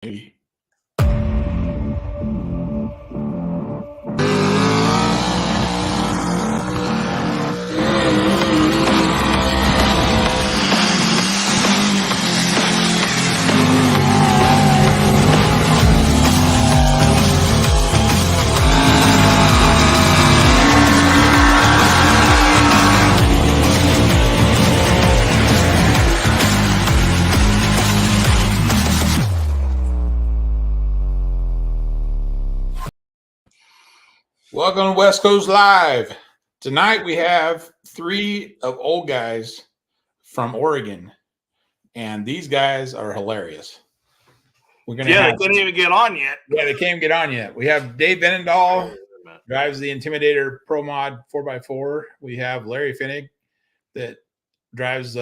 Maybe. Welcome to West Coast Live. Tonight we have three of old guys from Oregon, and these guys are hilarious. They couldn't even get on yet. Yeah, they can't get on yet. We have Dave Benendahl, drives the Intimidator Pro Mod 4x4. We have Larry Finnig that drives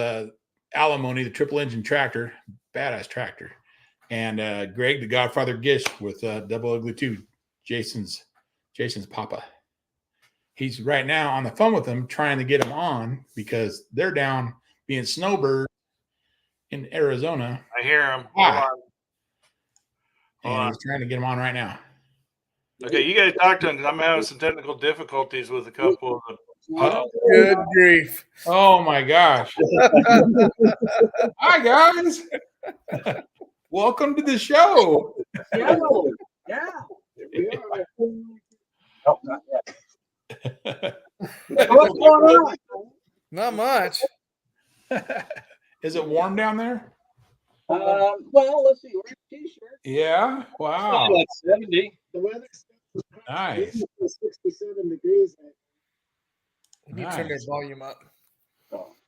Alimony, the triple engine tractor, badass tractor, and Greg, the Godfather Gish with Double Ugly 2, Jason's papa. He's right now on the phone with them trying to get them on because they're down being snowbirds in Arizona. I hear him. And he's trying to get them on right now. Okay, you guys talk to him because I'm having some technical difficulties with a couple of them. Good grief. Oh my gosh. Hi guys. Welcome to the show. Yeah. Oh, not yet. What's going on? Not much. Is it warm down there? Well, let's see. We're in t-shirt. Yeah. Wow. Like 70. The weather's Nice. 67 degrees. You need to turn their volume up.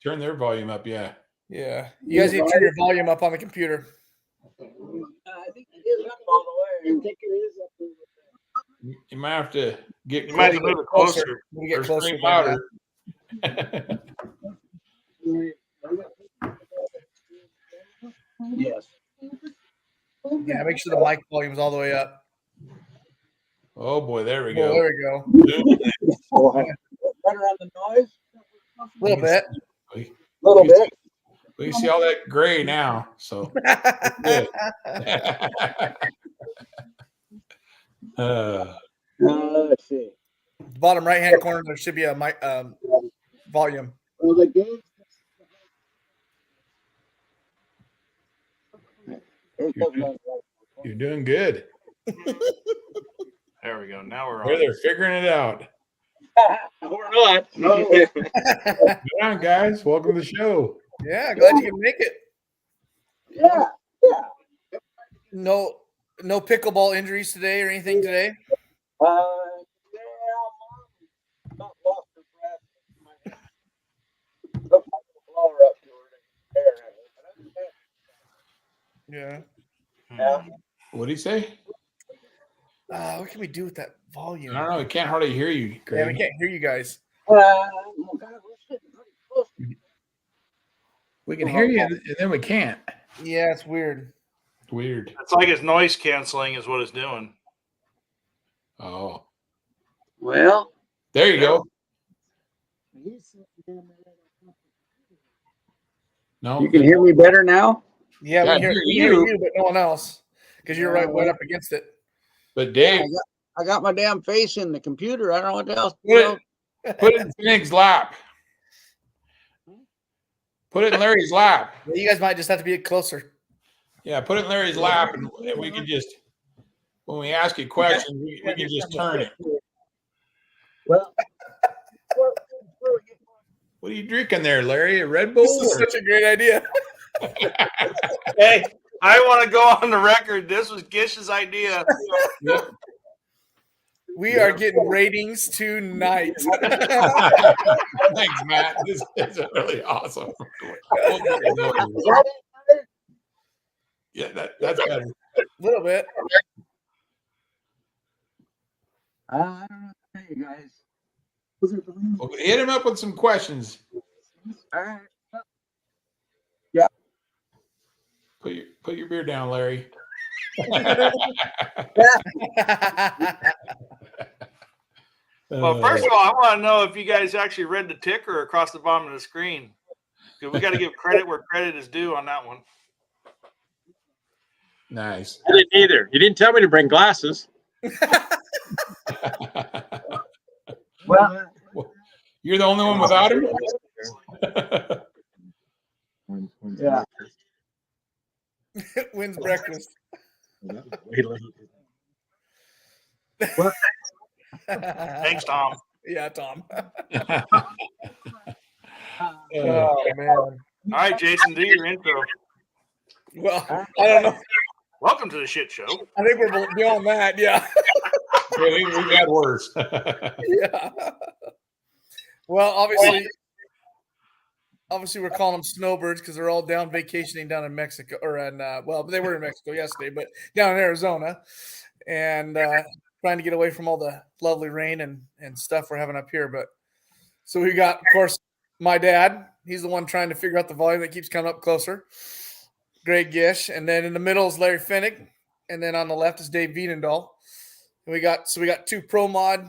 Turn their volume up, yeah. Yeah. You guys need to turn your volume up on the computer. I think it is up all the way. I think it is up there. You might have to get You might have to move it closer. We get or closer. scream louder. Yes. Yeah, make sure the mic volume's all the way up. Oh boy, there we Oh, go. there we go. Better on the noise? A little bit. A little bit. We can see all that gray now, so good. Let's see. Bottom right hand corner, there should be a mic volume. Well, the game. You're doing good. There we go. Now we're They're on. figuring it out. We're not. No. Good on, guys. Welcome to the show. Yeah, glad you can make it. Yeah. No pickleball injuries today or anything today? Mom not lost her breath. Took my blower up to her. Yeah. Yeah. What did he say? What can we do with that volume? I don't know. We can't hardly hear you, Greg. Yeah, we can't hear you guys. Well, God, we're sitting pretty close. We can hear you, and then we can't. Yeah, it's weird. Weird. It's like it's noise canceling is what it's doing. Oh, Well, there you go. No, you can hear me better now? Yeah, Yeah, we hear you, but no one else. Because you're right up against it. but Dave, I got my damn face in the computer. I don't know what else. put it in Finnig's lap. Put it in Larry's lap. You guys might just have to be closer. Yeah, put it in Larry's lap, and we can just, when we ask you questions, we can just turn it. Well, What are you drinking there, Larry? A Red Bull? This is such a great idea. Hey, I want to go on the record. This was Gish's idea. Yep. We are getting ratings tonight. Thanks, Matt. This is really awesome. Yeah, that's better. A little bit. I don't know what to tell you guys. Well, hit him up with some questions. All right. Put your beer down, Larry. Well, first of all, I want to know if you guys actually read the ticker across the bottom of the screen. Because we got to give credit where credit is due on that one. Nice. I didn't either. You didn't tell me to bring glasses. Well, You're the only one without him? yeah. Wins breakfast. Thanks, Tom. Yeah, Tom. Oh, Oh man. All right, Jason, do your intro. Well, I don't know. Welcome to the shit show. I think we're beyond that. Yeah. we've had worse. Yeah. Well, obviously we're calling them snowbirds because they're all down vacationing down in Mexico, or in well, they were in Mexico yesterday, but down in Arizona, and trying to get away from all the lovely rain and stuff we're having up here. But so we got, of course, my dad. He's the one trying to figure out the volume that keeps coming up closer. Greg Gish, and then in the middle is Larry Finnick, and then on the left is Dave Veenendahl. And we got two pro mod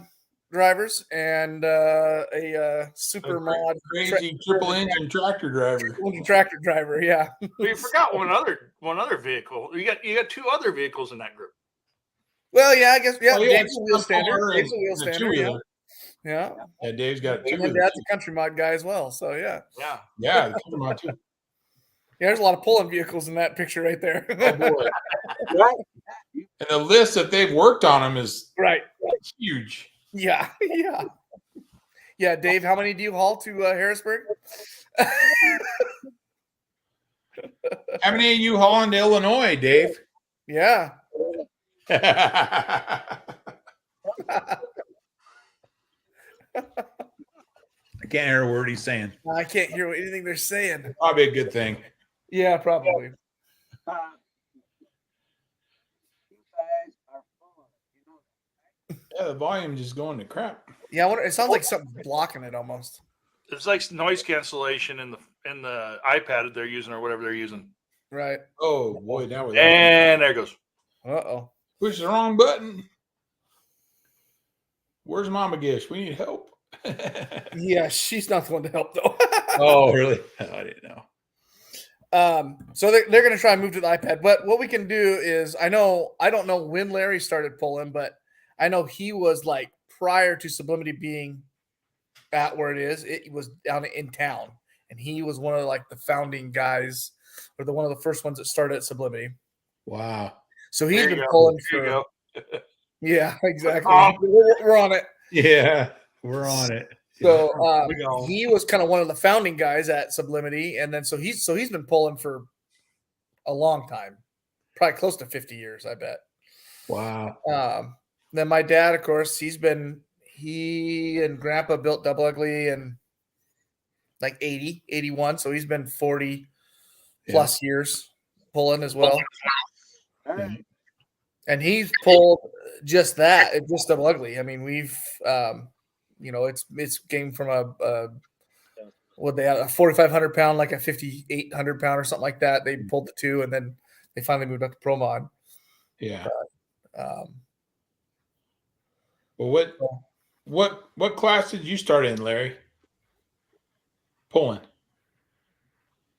drivers and a super mod crazy triple engine tractor driver. Tractor driver, yeah. We forgot one other vehicle. You got two other vehicles in that group. Well, yeah, I guess, yeah. Oh, yeah, Dave's a wheel stander. Dave's a wheel and a stander, two-wheeler. yeah. Yeah, Dave's got two. And Dad's a country mod guy as well, so yeah. Yeah. Yeah, the country mod too. Yeah, there's a lot of pulling vehicles in that picture right there. Oh, boy. And the list that they've worked on them is Right. huge. Yeah, yeah. Yeah, Dave, how many do you haul to Harrisburg? How many of you hauling to Illinois, Dave? Yeah. I can't hear a word he's saying. I can't hear anything they're saying. Probably a good thing. Yeah, probably. You guys are fun. You know. Yeah, the volume just going to crap. Yeah, I wonder, it sounds like something's blocking it almost. It's like noise cancellation in the iPad they're using or whatever they're using. Right. Oh boy, now we're And there it goes. Uh-oh. push the wrong button. Where's Mama Gish? We need help. Yeah, she's not the one to help though. Oh, really? Oh, I didn't know. So they're going to try and move to the iPad. But what we can do is, I don't know when Larry started pulling, but I know he was like prior to Sublimity being at where it is. It was down in town, and he was one of like the founding guys, or one of the first ones that started at Sublimity. Wow. So he's There you been go. pulling There you for. go. Yeah, exactly. Oh. We're on it. Yeah, we're on it. So We go. he was kind of one of the founding guys at Sublimity, and then so he's been pulling for a long time, probably close to 50 years, I bet. Wow. Then my dad, of course, he and Grandpa built Double Ugly in like 80, 81, so he's been 40 plus years pulling as well. All right. And he's pulled just Double Ugly. I mean, we've it's came from a 4,500 pound, like a 5,800 pound or something like that. They pulled the two, and then they finally moved up to Pro Mod. Yeah. Well, what class did you start in, Larry? Pulling.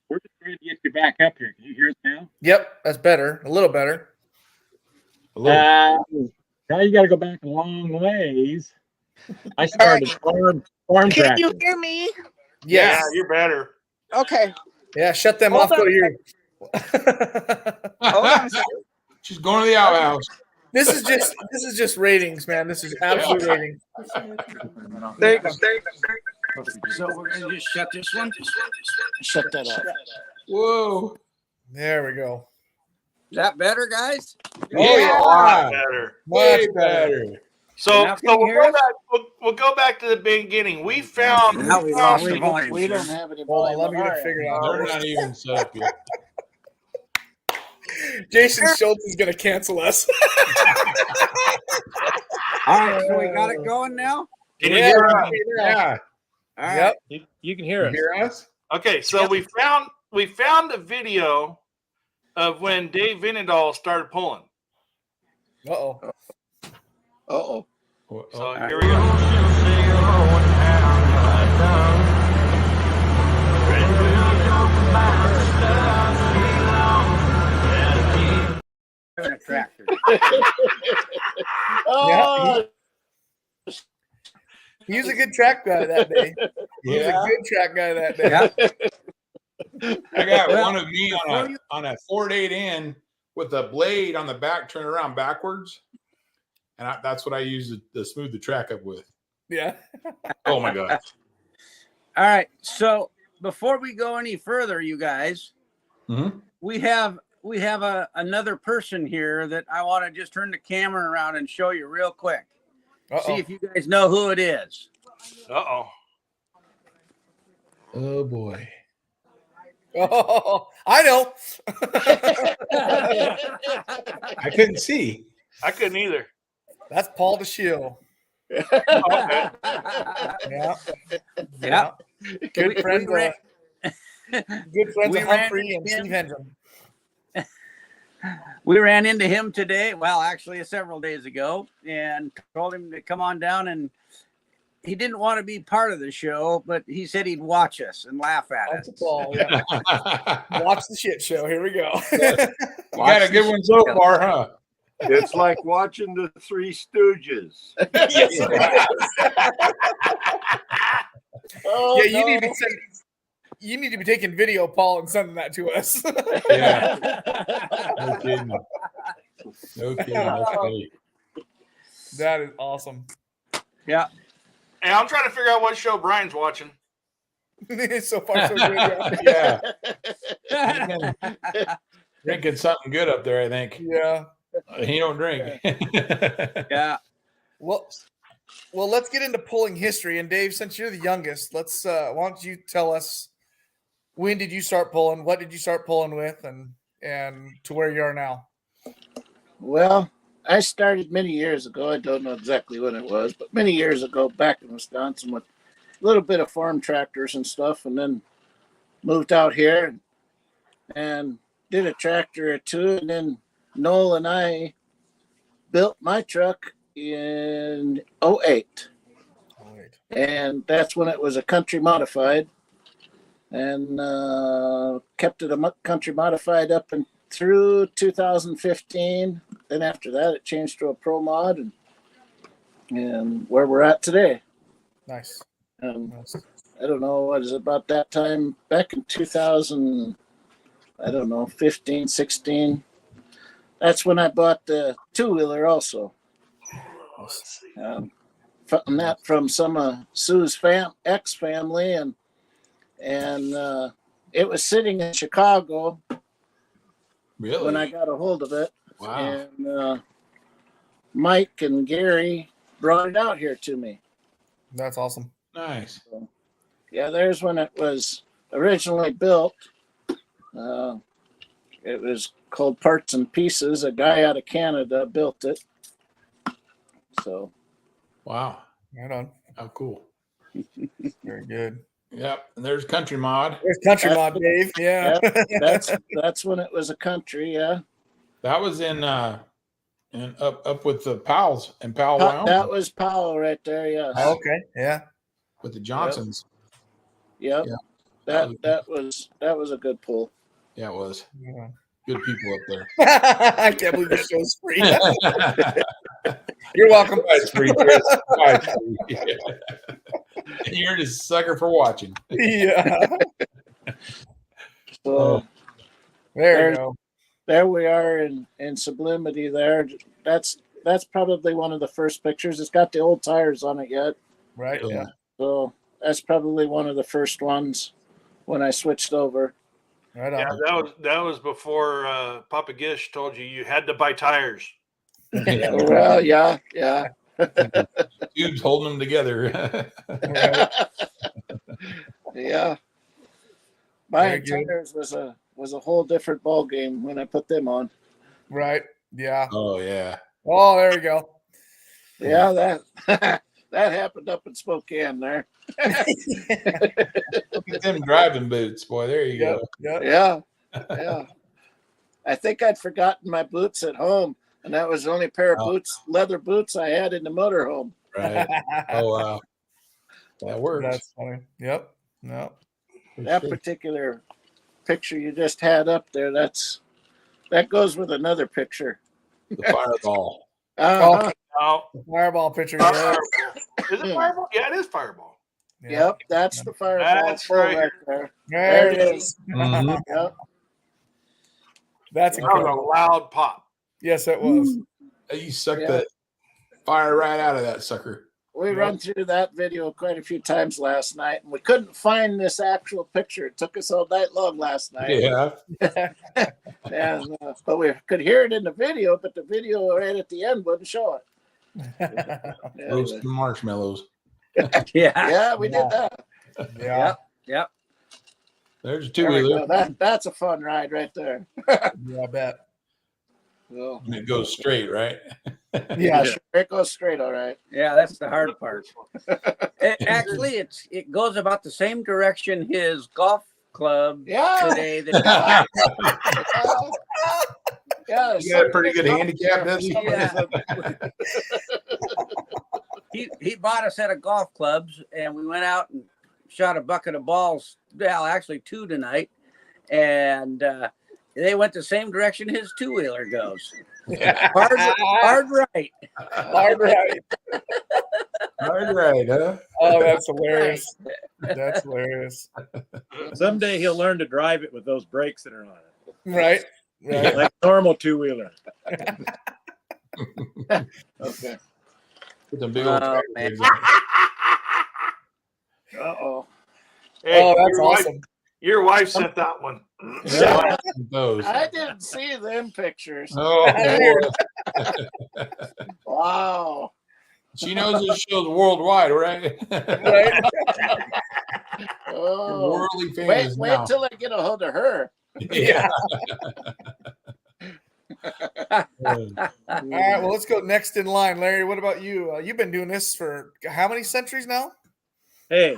We're just trying to get you back up here. Can you hear us now? Yep, that's better. A little better. A little. Now you got to go back a long ways. I started farm Can track. you hear me? Yes. Yeah, you're better. Okay. Yeah, shut them Hold off. on Go a to your. Hold on a second. She's going to the outhouse. This is just ratings, man. This is absolute ratings. There you go. So we're gonna just shut this one. Shut that off. Whoa. There we go. Is that better, guys? Oh, yeah. A lot better. Way better. So, Now can you hear us? we'll go back to the beginning. We found Now we lost the We volume. don't have any Hold on, volume. let me get on it our figured end. out. They're not even set up yet. Jason Schultz is gonna cancel us. All right, so we got it going now. Can you Yeah. hear us? Yeah. All right. Yep. You can hear You hear us? Okay, so we found a video of when Dave Veenendahl started pulling. Uh-oh. Uh-oh. So here we go. a tractor. Yeah, he was a good track guy that day. He was a good track guy that day. Yeah. I got Well, one of me on a Ford 8N with a blade on the back, turn around backwards, and that's what I use to smooth the track up with. Yeah. Oh my god! All right. So before we go any further, you guys, Mhm. we have another person here that I want to just turn the camera around and show you real quick. See if you guys know who it is. Uh-oh. Oh boy! Oh, I know. I couldn't see. I couldn't either. That's Paul DeShiel. Okay. Yeah. Yeah. Good friends. Good friends We of ran Humphrey and into him. Steve Hendren. We ran into him today. Well, actually, several days ago, and told him to come on down. And he didn't want to be part of the show, but he said he'd watch us and laugh at That's us. Paul. Yeah. Watch the shit show. Here we go. You got a good one so far, huh? It's like watching the Three Stooges. Oh, yeah, you need to be taking video, Paul, and sending that to us. Yeah. No kidding. No kidding. That's funny. That is awesome. Yeah. Hey, I'm trying to figure out what show Brian's watching. So far, so good. Yeah. Drinking something good up there, I think. Yeah. He don't drink. Yeah. Well, let's get into pulling history. And Dave, since you're the youngest, let's why don't you tell us, when did you start pulling? What did you start pulling with, and to where you are now? Well, I started many years ago. I don't know exactly when it was, but many years ago back in Wisconsin with a little bit of farm tractors and stuff, and then moved out here and did a tractor or two, and then Noel and I built my truck in 08. And that's when it was a country modified, and kept it a country modified up and through 2015. Then after that, it changed to a pro mod, and where we're at today. Nice. Nice. I don't know, what is it, about that time back in 2000, I don't know, 15, 16. That's when I bought the two-wheeler also. From some of Sue's ex-family, and it was sitting in Chicago. Really? When I got a hold of it. Wow. And Mike and Gary brought it out here to me. That's awesome. Nice. So, yeah, there's when it was originally built. It was called Parts and Pieces. A guy out of Canada built it. So. Wow. Right on. How cool. Very good. Yep. And there's Country Mod. There's Country Mod, Dave. Yeah. That's when it was a country. Yeah. That was in up with the Powell's in Powell, Wyoming. That was Powell right there. Yes. Okay. Yeah. With the Johnsons. Yep. Yeah. That was a good pull. Yeah, it was. Yeah. Good people up there. I can't believe this show's free. You're welcome. It's free, Chris. You're just a sucker for watching. Yeah. So there you go. There we are in sublimity there. That's probably one of the first pictures. It's got the old tires on it yet. Right. Yeah. So that's probably one of the first ones when I switched over. Right on. Yeah, that was before Papa Gish told you had to buy tires. Well, yeah. Tubes holding them together. Yeah. Buying tires was a whole different ball game when I put them on. Right. Yeah. Oh yeah. Oh, there we go. Yeah, that happened up in Spokane there. Look at them driving boots, boy. There you go. Yeah. I think I'd forgotten my boots at home, and that was the only pair of leather boots I had in the motorhome. Right. Oh wow. That works. That's funny. Yep. No. That particular picture you just had up there, that goes with another picture. The fireball. Uh-huh. Oh, Fireball pitcher. Yeah. is it Fireball? Yeah, it is Fireball. Yep, that's the fireball That's pull right. right there. There There it it is. is. Mhm. Yep. That's That was incredible. a loud pop. Yes, it was. You sucked Yeah. that fire right out of that sucker. We Yep. run through that video quite a few times last night, and we couldn't find this actual picture. It took us all night long last night. Yeah. And, but we could hear it in the video, but the video right at the end wouldn't show it. Roast the marshmallows. Yeah. Yeah, we did that. Yeah. Yep. There's a There we two-wheeler. go. That's a fun ride right there. Yeah, I bet. So, And it goes straight, right? Yeah. sure, it goes straight, all right. Yeah, that's the hard part. Actually, it goes about the same direction his golf club Yeah. today. That, Yeah, You got a pretty good handicap, doesn't he? yeah. he bought a set of golf clubs, and we went out and shot a bucket of balls. Well, actually 2 tonight, and they went the same direction his 2-wheeler goes. Hard right. Hard right. Hard right, huh? Oh, that's hilarious. That's hilarious. Someday he'll learn to drive it with those brakes that are on it, Right. Right. like normal 2-wheeler. Okay. Put them big old Oh, tractor man. legs on. Uh-oh. Hey, Oh, that's your wife- awesome. Your wife sent that one. Yeah, those. I didn't see them pictures. Oh, boy. Wow. She knows this show's worldwide, right? Right. Oh. Worldly Wait, famous wait now. till I get a hold of her. Yeah. All right. Well, let's go next in line. Larry, what about you? You've been doing this for how many centuries now? Hey,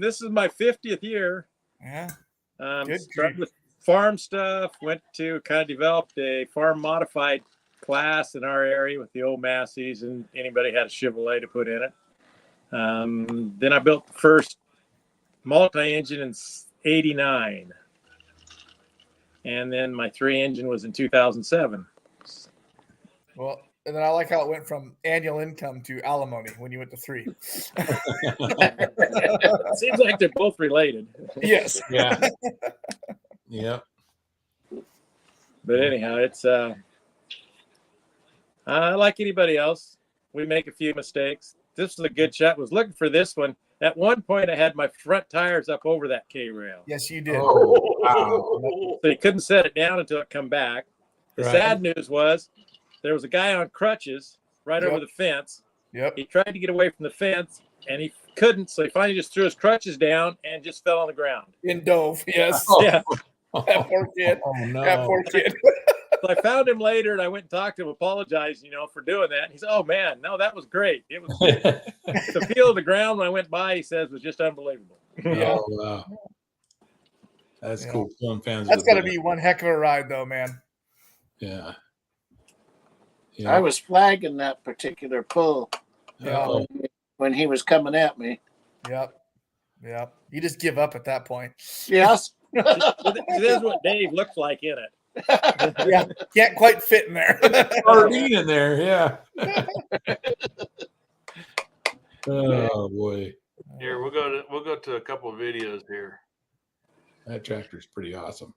this is my 50th year. Yeah. Good Started with farm stuff, went to kind of developed a farm modified class in our area with the old Massey's, and anybody had a Chevrolet to put in it. Then I built the first multi-engine in '89. And then my 3-engine was in 2007. Well, and then I like how it went from annual income to alimony when you went to 3. It seems like they're both related. Yes. Yeah. Yeah. But anyhow, it's like anybody else, we make a few mistakes. This was a good shot. Was looking for this one. At one point, I had my front tires up over that K-rail. Yes, you did. Oh, wow. So you couldn't set it down until it come back. The Right. sad news was there was a guy on crutches right Yep. over the fence. Yep. He tried to get away from the fence, and he couldn't. So he finally just threw his crutches down and just fell on the ground. In Dove. Yes. Oh. Yeah. That poor kid. Oh, That no. poor kid. So I found him later, and I went and talked to him, apologized, for doing that. And he said, "Oh man, no, that was great. It was the feel of the ground when I went by." He says was just unbelievable. Yeah. Oh, wow. That's Yeah. cool. Some fans That's would got to do be one heck of a ride, though, man. that. Yeah. I Yeah. was flagging that particular pull Oh, when he was coming at me. Yep. Yep. You just give up at that point. Yes. This is what Dave looks like in it. Yeah. Can't quite fit in there. sardine in there. Yeah. Oh boy, Here, we'll go to a couple of videos here. that tractor's pretty awesome.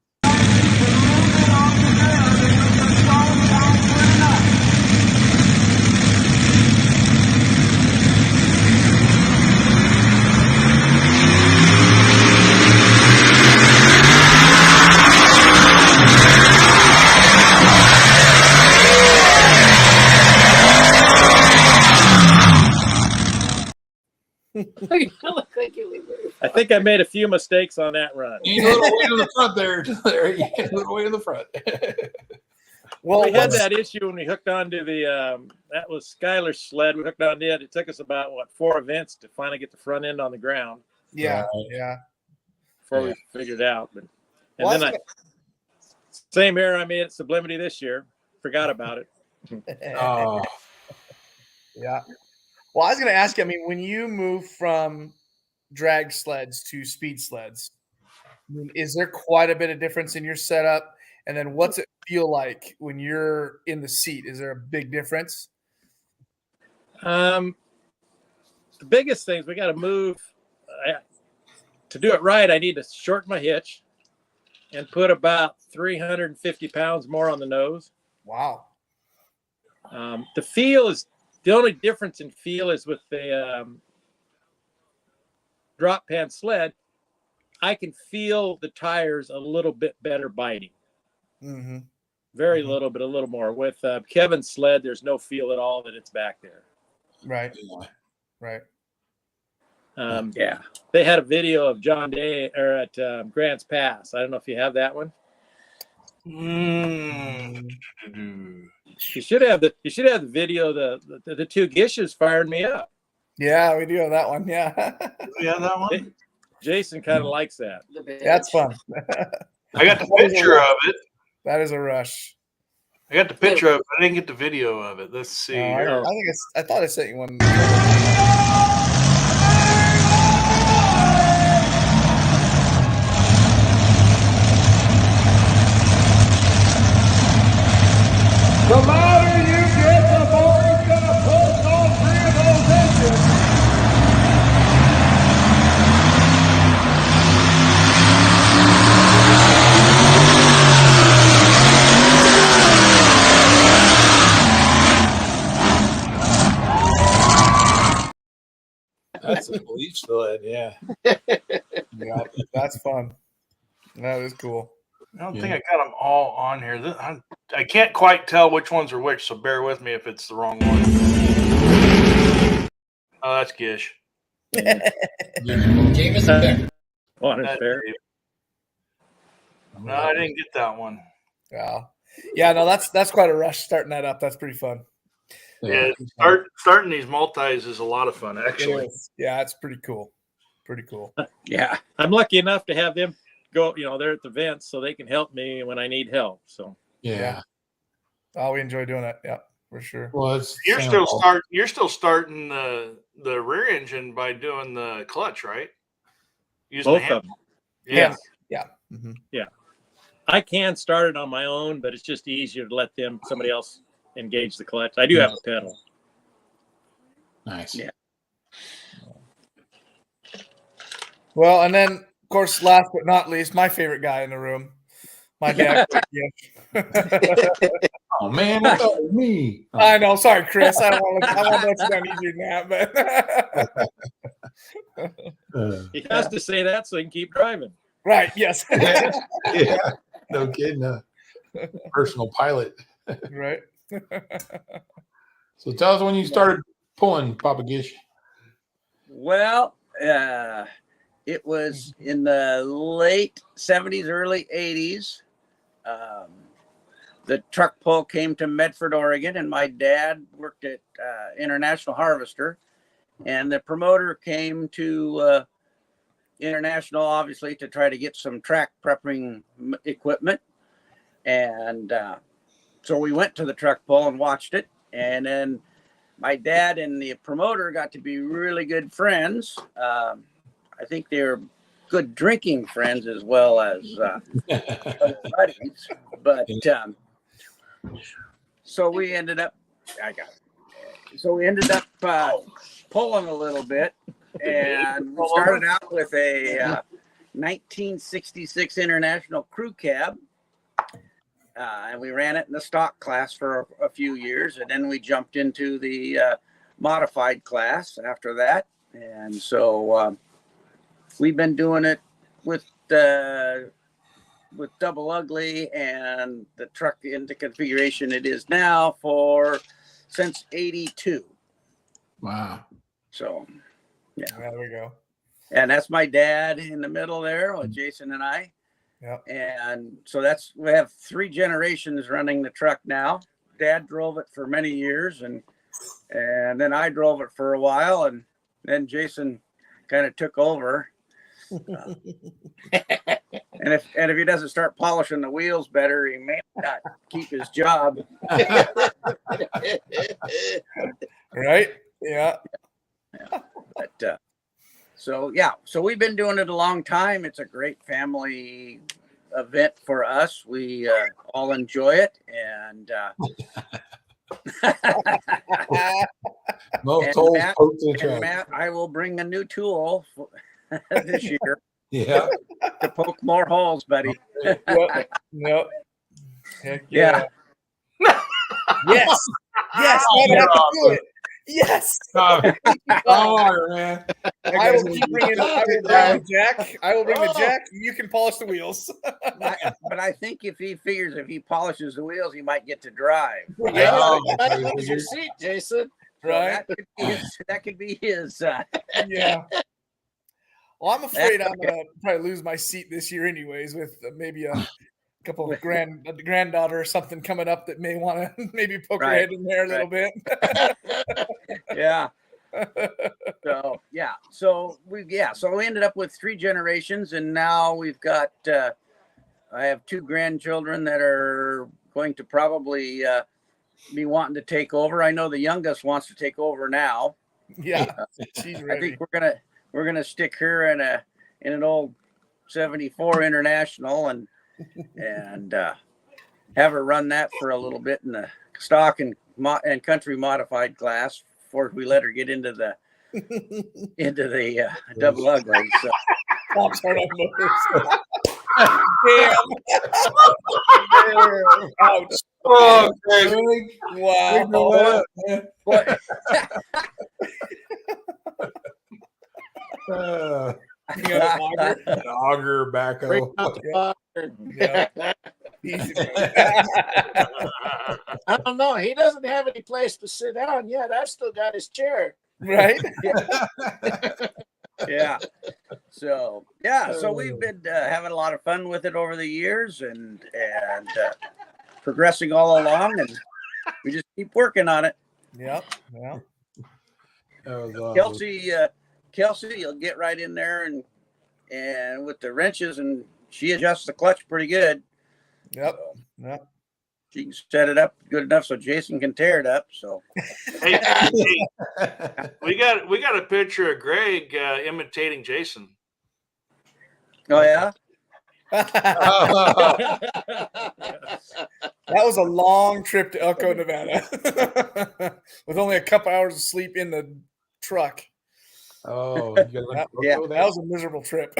I think I made a few mistakes on that run. You need a little weight in the front there, Larry. A little weight in the front. Well, We had what's- that issue when we hooked onto the that was Skylar's sled. We hooked onto it. It took us about 4 events to finally get the front end on the ground yeah. Yeah. before we figured it out. But Well, and then same error I made at Sublimity this year. Forgot about it. Oh, Yeah. Well, I was going to ask you, I mean, when you move from drag sleds to speed sleds, I mean, is there quite a bit of difference in your setup? And then what's it feel like when you're in the seat? Is there a big difference? The biggest things we got to move. To do it right, I need to shorten my hitch and put about 350 pounds more on the nose. Wow. The feel is the only difference in feel is with the drop pan sled. I can feel the tires a little bit better biting. Mm-hmm. Very little, but a little more. With Kevin's sled, there's no feel at all that it's back there. Right. Right. Yeah. They had a video of John Day at Grants Pass. I don't know if you have that one. You should have the video. The two Gishes fired me up. Yeah, we do have that one. Yeah. Yeah, that one. Jason kind of likes that. That's fun. I got the picture of it. That is a rush. I got the picture of it. I didn't get the video of it. Let's see. I think I thought I sent you one. The louder you get, the more it's going to push all three of those engines. That's a police sled, yeah. Yeah, that's fun. That is cool. I don't think I got them all on here. I can't quite tell which ones are which, so bear with me if it's the wrong one. Oh, that's Gish. Jameson. That's Dave. No, I didn't get that one. Yeah. No, that's quite a rush starting that up. That's pretty fun. Yeah, starting these multis is a lot of fun, actually. Yeah, it's pretty cool. Pretty cool. Yeah, I'm lucky enough to have them go. They're at the events, so they can help me when I need help. So yeah. Oh, we enjoy doing it. Yeah, for sure. Well, You're still starting the rear engine by doing the clutch, right? Using both of them. Yeah. Yeah. Mm-hmm. Yeah. I can start it on my own, but it's just easier to let somebody else engage the clutch. I do have a pedal. Nice. Yeah. Well, and then of course, last but not least, my favorite guy in the room, my dad. Oh man, I thought it was me. Oh. I know. Sorry, Chris. I want to let you down easier than that, but He has to say that so he can keep driving. Right. Yes. Yeah. No kidding. Personal pilot. Right. So tell us when you started pulling, Papa Gish. Well, it was in the late 70s, early 80s. The truck pull came to Medford, Oregon, and my dad worked at International Harvester. And the promoter came to International, obviously, to try to get some track prepping equipment. And so we went to the truck pull and watched it. And then my dad and the promoter got to be really good friends. I think they were good drinking friends as well as buddies. But so we ended up pulling a little bit, and we started out with a 1966 International crew cab. And we ran it in the stock class for a few years, and then we jumped into the modified class after that. And so we've been doing it with double ugly and the truck into configuration it is now since 82. Wow. So yeah, there we go. And that's my dad in the middle there with Jason and I. Yep. And so we have 3 generations running the truck now. Dad drove it for many years, and then I drove it for a while, and then Jason kind of took over. And if he doesn't start polishing the wheels better, he may not keep his job. Right? Yeah. But so we've been doing it a long time. It's a great family event for us. We all enjoy it, and Most And holes Matt- poked in the and track. Matt, I will bring a new tool this year Yeah. to poke more holes, buddy. Yep. Yep. Heck Yeah. Yes. Yes. I'd have to do it. Yes. Come on, man. I will keep bringing. I will bring the jack. I will bring the jack. You can polish the wheels. But I think if he figures if he polishes the wheels, he might get to drive. Yeah, Oh, you might okay, lose your seat, Jason. So Right. that could be his. Yeah. Well, I'm afraid I'm gonna probably lose my seat this year, anyways, with maybe a couple of granddaughter or something coming up that may want to maybe poke her Right, head in there a little bit. Yeah. So so we ended up with 3 generations, and now we've got. I have 2 grandchildren that are going to probably be wanting to take over. I know the youngest wants to take over now. Yeah, she's I ready. think we're gonna stick her in an old 74 International and have her run that for a little bit in the stock and country modified class before we let her get into the double ugly. So Pops hard on motors. Damn. Ouch. Oh, Greg. Wow. what? You got an Auger backhoe. Yeah. Easy. I don't know. He doesn't have any place to sit down yet. I've still got his chair. Right? Yeah. So we've been having a lot of fun with it over the years and progressing all along, and we just keep working on it. Yep. Yeah. That was awesome. Kelsey, you'll get right in there and with the wrenches, and she adjusts the clutch pretty good. Yep. Yep. She can set it up good enough so Jason can tear it up. So Hey, we got a picture of Greg imitating Jason. oh yeah. That was a long trip to Elko, Nevada, with only a couple hours of sleep in the truck. Oh, That was a miserable trip.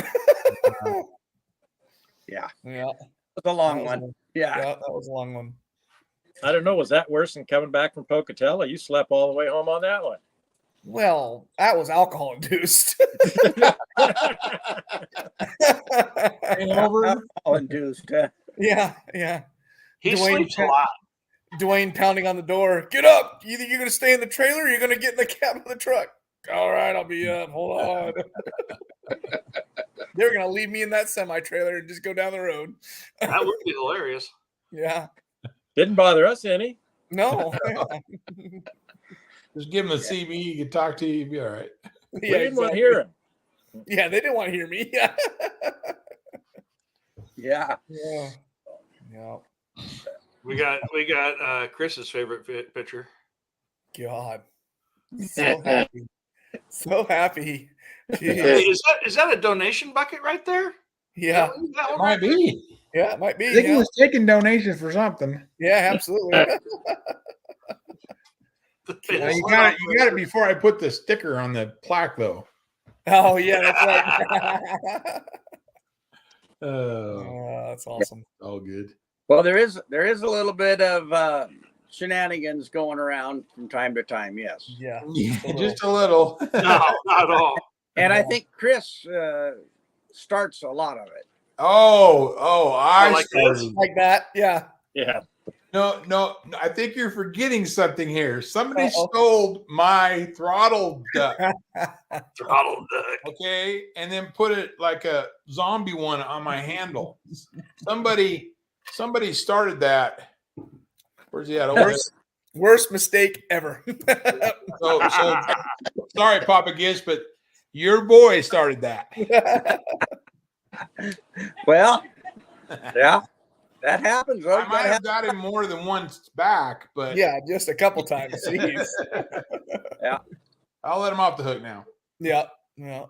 Yeah. Yeah. It's a long one. Yeah. Yeah, that was a long one. I don't know. Was that worse than coming back from Pocatello? You slept all the way home on that one. Well, that was alcohol induced. All induced. Yeah, yeah. He Dwayne sleeps a lot. Dwayne pounding on the door. Get up! Either you're going to stay in the trailer or you're going to get in the cab of the truck. All right, I'll be up. Hold on. They're going to leave me in that semi-trailer and just go down the road. That would be hilarious. Yeah. Didn't bother us any. No. Just give him a CB. He can talk to you. You'll be all right. We didn't want to hear him. Yeah, they didn't want to hear me. Yeah. Yeah. Yeah. Yeah. We got Chris's favorite picture. God. So happy. So happy. Jeez. Hey, is that a donation bucket right there? Yeah. That one Might right there? be. Yeah, it might be. I think he Yeah, was taking donations for something. yeah, absolutely. Now, you got it before I put the sticker on the plaque, though. Oh, yeah, that's right. Oh, That's awesome. all good. Well, there is a little bit of shenanigans going around from time to time. Yes. Yeah. Just a little. No, not at all. And I think Chris starts a lot of it. I like started. Like that. Yeah. Yeah. No. I think you're forgetting something here. Somebody Uh-oh. stole my throttle duck, Throttle duck. okay, and then put it like a zombie one on my handle. Somebody started that. Where's he at? Over there. Worst mistake ever. So sorry, Papa Gish, but your boy started that. Well, yeah, that happens. I might have got him more than once back, but Yeah, just a couple times. Jeez. Yeah. I'll let him off the hook now. Yeah. Yeah.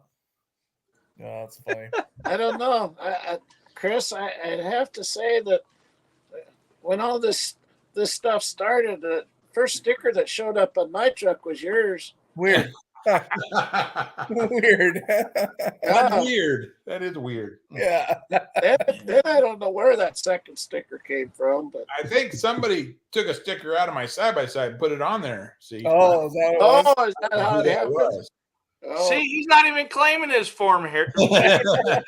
Yeah, that's funny. I don't know. Chris, I'd have to say that when all this stuff started, the first sticker that showed up on my truck was yours. Weird. Weird. That's weird. That is weird. Yeah. Then I don't know where that second sticker came from, but I think somebody took a sticker out of my side by side and put it on there. See? Oh, is that what it was? is that how it Yeah, it happened? was. Oh. See, he's not even claiming his form here. I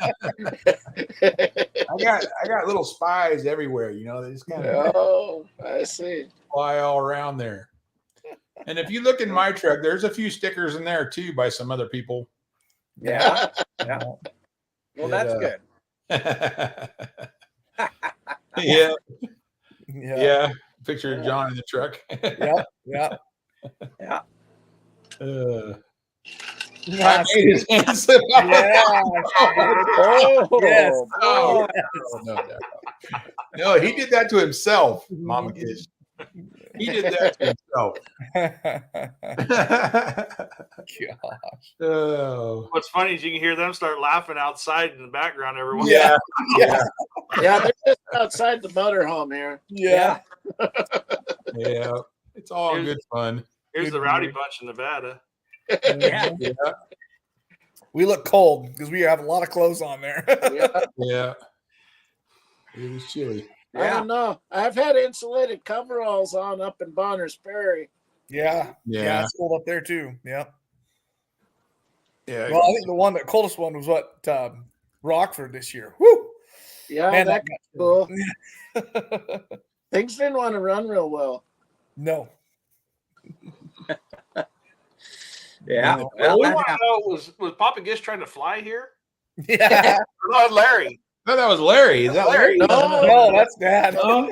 got little spies everywhere, you know, they just kind of Oh, I see. fly all around there. And if you look in my truck, there's a few stickers in there too by some other people. Yeah. Yeah. Well, that's good. Yeah. Yeah. Yeah. Picture of John in the truck. Yeah. Yeah. Yeah. I made his hand slip out. Yeah. Oh, Yes. Oh, no, he did that to himself, Mama Kish. He did that to himself. Gosh. Oh. What's funny is you can hear them start laughing outside in the background every once. Yeah. Yeah. Yeah, they're just outside the motorhome here. Yeah. Yeah. It's all good fun. Here's the rowdy bunch in Nevada. Yeah. Yeah. We look cold because we have a lot of clothes on there. Yeah. Yeah. It was chilly. I don't know. I've had insulated coveralls on up in Bonners Ferry. Yeah. Yeah. It's cold up there too. Yeah. Yeah. Well, I think the coldest one was what Rockford this year. Woo! Yeah, Man, that's cool. Things didn't want to run real well. No. Yeah. No. Well, we that want to happened. know, was Papa Gish trying to fly here? Yeah. Or not Larry? No, that was Larry. Is that Larry? No, that's Dad. No.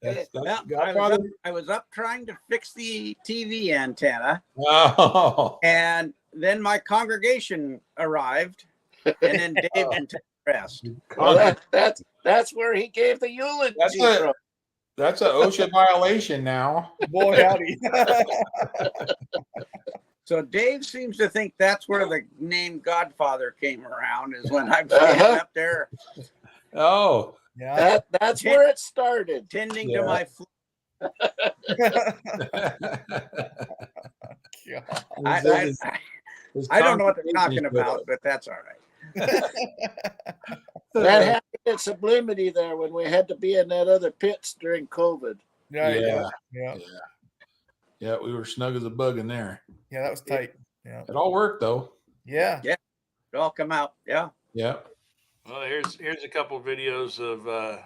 That's Well, Godfather. I was up trying to fix the TV antenna, Oh. and then my congregation arrived, and then Dave went to rest. Well, that's where he gave the eulogy from. That's an OSHA violation now. Boy, howdy. So Dave seems to think that's where the name Godfather came around, is when I'm standing up there Oh. Yeah. That's where it started. tending Yeah. to my I don't know what they're talking about, but that's all right. That happened at Sublimity there when we had to be in that other pits during COVID. Yeah. Yeah, we were snug as a bug in there. Yeah, that was tight. Yeah. It all worked though. Yeah. It all come out. Yeah. Yeah. Well, here's a couple of videos of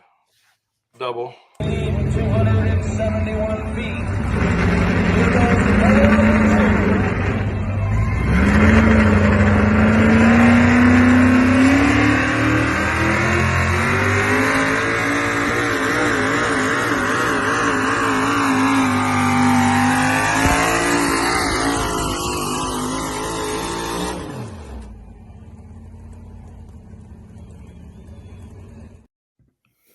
double. 271 feet.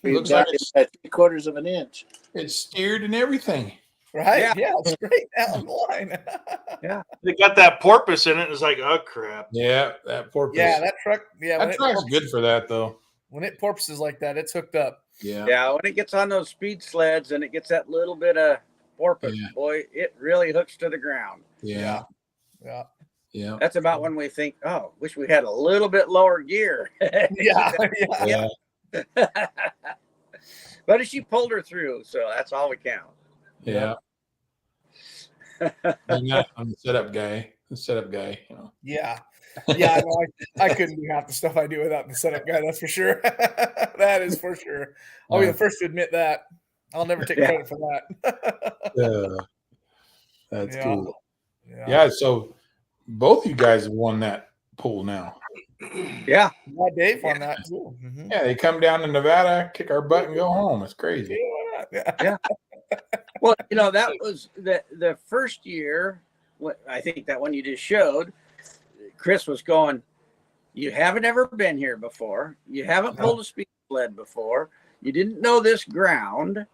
We Looks got like it at 3/4 of an inch. it's steered and everything. Right? Yeah. Yeah. Straight down the line. They got that porpoise in it. It's like, oh crap. Yeah, that porpoise. Yeah, that truck. Yeah, that truck's good for that though. When it porpoises like that, it's hooked up. Yeah. Yeah. When it gets on those speed sleds and it gets that little bit of porpoise, Yeah. boy, it really hooks to the ground. Yeah. Yeah. Yeah. That's about when we think, oh, wish we had a little bit lower gear. Yeah. Yeah. But she pulled her through, so that's all we count. Yeah. I'm the setup guy. The setup guy, you know. Yeah. Yeah, I know. I couldn't do half the stuff I do without the setup guy. That's for sure. That is for sure. I'll be the first to admit that. I'll never take credit for that. That's Yeah. cool. Yeah. So both you guys have won that pool now. Yeah. Yeah, Dave on that too. Mhm. Yeah, they come down to Nevada, kick our butt, and go home. It's crazy. Yeah. Well, you know, that was the first year. I think that one you just showed, Chris was going, you haven't ever been here before. You haven't pulled a speed sled before. You didn't know this ground,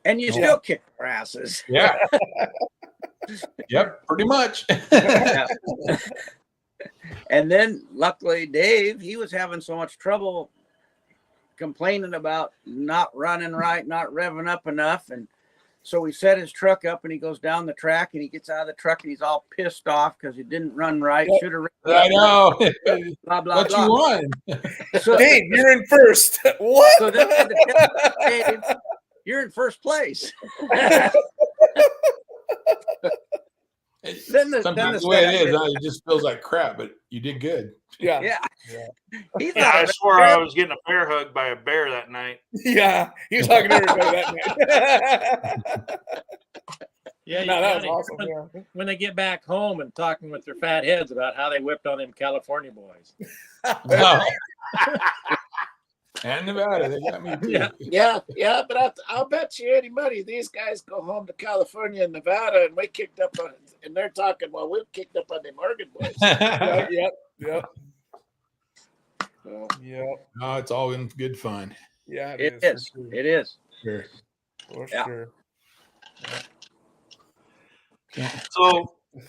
and you still kick our asses. Yeah. Yep, pretty much. Yeah. And then luckily Dave, he was having so much trouble complaining about not running right, not revving up enough. And so we set his truck up and he goes down the track and he gets out of the truck and he's all pissed off because he didn't run right. Should have I know. blah, blah, What blah. you won? So, Dave, you're in first. What? so then I had to tell him, Dave, you're in first place. Sometimes the way it is, it just feels like crap, but you did good. Yeah. Yeah. He Yeah, I thought, swore I was getting a bear hug by a bear that night. Yeah. He was talking to everybody that night. Yeah, No, that was funny. awesome. Yeah. When they get back home and talking with their fat heads about how they whipped on them California boys. No. And Nevada, they got me too. Yeah. But I'll bet you any money these guys go home to California and Nevada, and we kicked up on, and they're talking, well, we kicked up on the Oregon boys. Yep. So, Yep. No, it's all in good fun. Yeah, it is. for sure. It is. Sure. For Yeah. sure.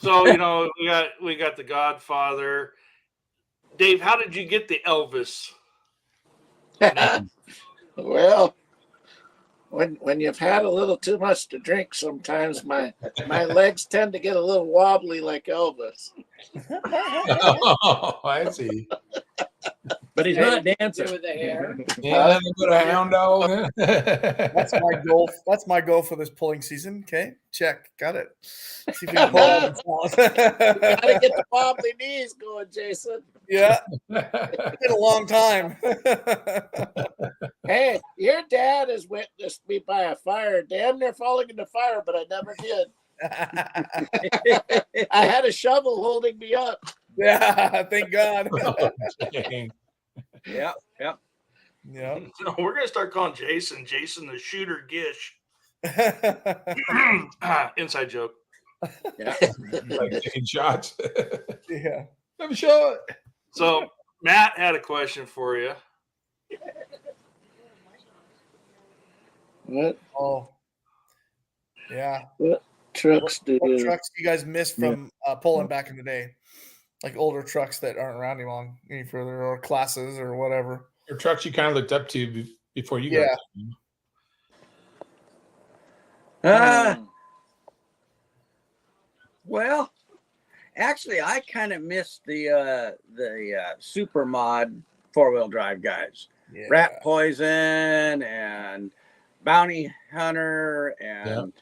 So you know, we got the Godfather. Dave, how did you get the Elvis? well, when you've had a little too much to drink, sometimes my legs tend to get a little wobbly like Elvis. Oh, I see. But he's not dancing. With the hair. Yeah, let me put a hound dog. That's my goal. That's my goal for this pulling season. Okay, check. Got it. See if we can pull it. Gotta get the wobbly knees going, Jason. Yeah, it's been a long time. Hey, your dad has witnessed me by a fire, damn near falling in the fire, but I never did. I had a shovel holding me up. Yeah, thank God. Dang. Yeah. Yeah. No, we're gonna start calling Jason the Shooter Gish. Inside joke. Yeah. Like taking shots. Yeah. Have a shot. So Matt had a question for you. What Oh. Yeah. trucks do What you? trucks do you guys miss from pulling back in the day? Like older trucks that aren't around any further, or classes or whatever. Or trucks you kind of looked up to before you Yeah. got Well, actually, I kind of missed the super mod 4-wheel drive guys. Yeah. Rat Poison and Bounty Hunter and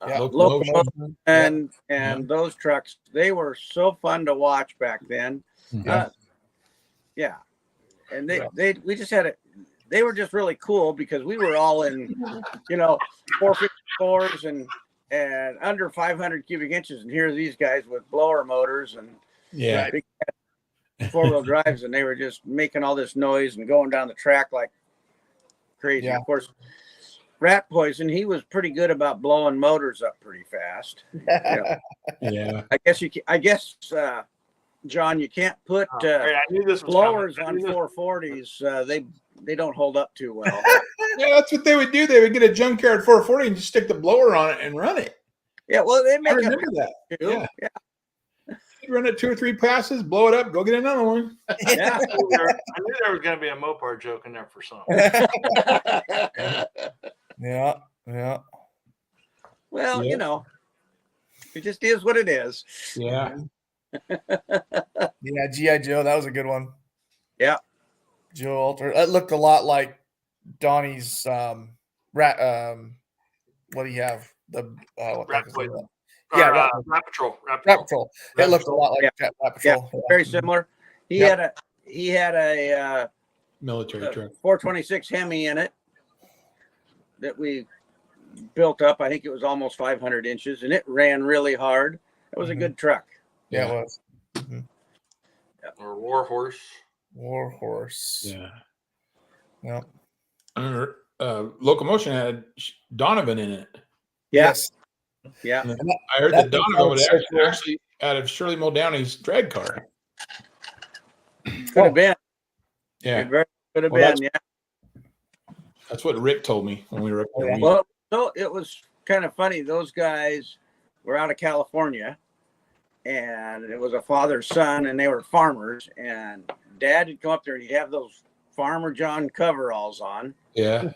Locomotion. and those trucks, they were so fun to watch back then. Yeah. And we just had they were just really cool because we were all in 454s and under 500 cubic inches, and here are these guys with blower motors and Yeah. big 4-wheel drives, and they were just making all this noise and going down the track like crazy. Yeah. Of course, Rat Poison, he was pretty good about blowing motors up pretty fast. Yeah. I guess John, you can't put I knew this was blowers coming. on 440s. They don't hold up too well. Yeah, that's what they would do. They would get a junkyard 440 and just stick the blower on it and run it. Yeah, well, they I make remember that. it. Yeah. You'd run it 2 or 3 passes, blow it up, go get another one. Yeah. I knew there was going to be a Mopar joke in there for some. Yeah. Well, Yeah. it just is what it is. Yeah. Yeah, G.I. Joe, that was a good one. Yeah. Joe Alter. That looked a lot like Donnie's rat. What do you have? The what Rat the heck is Poison. that? Yeah, Rat Patrol. Rat Patrol. It looked a lot like Rat Patrol. Yeah, very similar. He had a Military truck. 426 Hemi in it that we built up. I think it was almost 500 inches, and it ran really hard. It was a good truck. Yeah, it was. Or Warhorse. Warhorse. Yeah. Yep. I remember Locomotion had Donovan in it. Yes. Yeah. And I heard that Donovan was actually out of Shirley Muldowney's drag car. Could have been. Yeah. It very could have Well, been. Yeah. That's what Rick told me when we were up there. Well, so it was kind of funny. Those guys were out of California, and it was a father-son, and they were farmers. And Dad would come up there, and he'd have those Farmer John coveralls on, Yeah.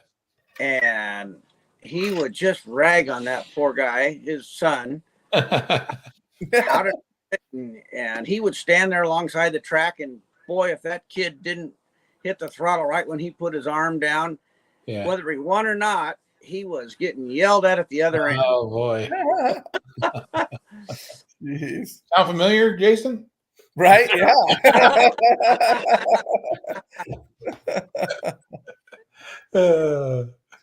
and he would just rag on that poor guy, his son, out of it, and he would stand there alongside the track, and boy, if that kid didn't hit the throttle right when he put his arm down, Yeah. whether he won or not, he was getting yelled at the other end. Oh boy. Jeez. Sound familiar, Jason? Right? Yeah.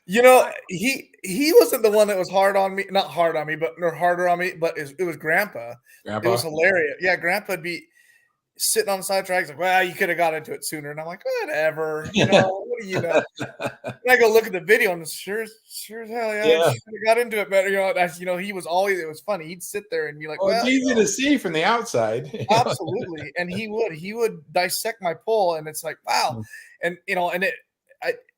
You know, he wasn't the one that was hard on me, not hard on me, but nor harder on me, but it was Grandpa. It was hilarious. Yeah, Grandpa'd be sitting on the side track, like, well, you could have got into it sooner. And I'm like, whatever, you know, what do you know? And I go look at the video and sure as hell, yeah. I should have got into it better. You know, he was always, it was funny. He'd sit there and be like, well, it's easy to see from the outside. Absolutely. And he would dissect my pull, and it's like, wow. And you know, and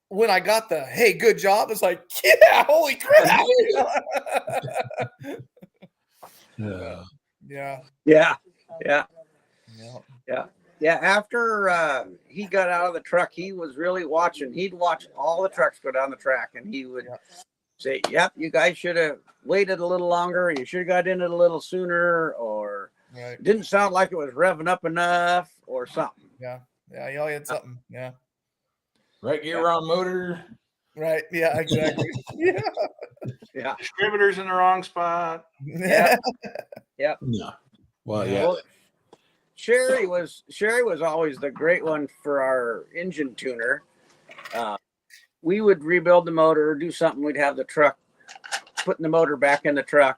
when I got the hey, good job, it's like, yeah, holy crap. Yeah. After he got out of the truck, he was really watching. He'd watch all the trucks go down the track, and he would say, yep, you guys should have waited a little longer. You should have got in it a little sooner, or it didn't sound like it was revving up enough or something. Yeah, he always had something. Yeah. Right gear, wrong motor. Right. Yeah, exactly. Yeah. Distributors in the wrong spot. Yeah. No. Well, yeah. Well, Sherry was always the great one for our engine tuner. We would rebuild the motor, do something. We'd have the truck, putting the motor back in the truck,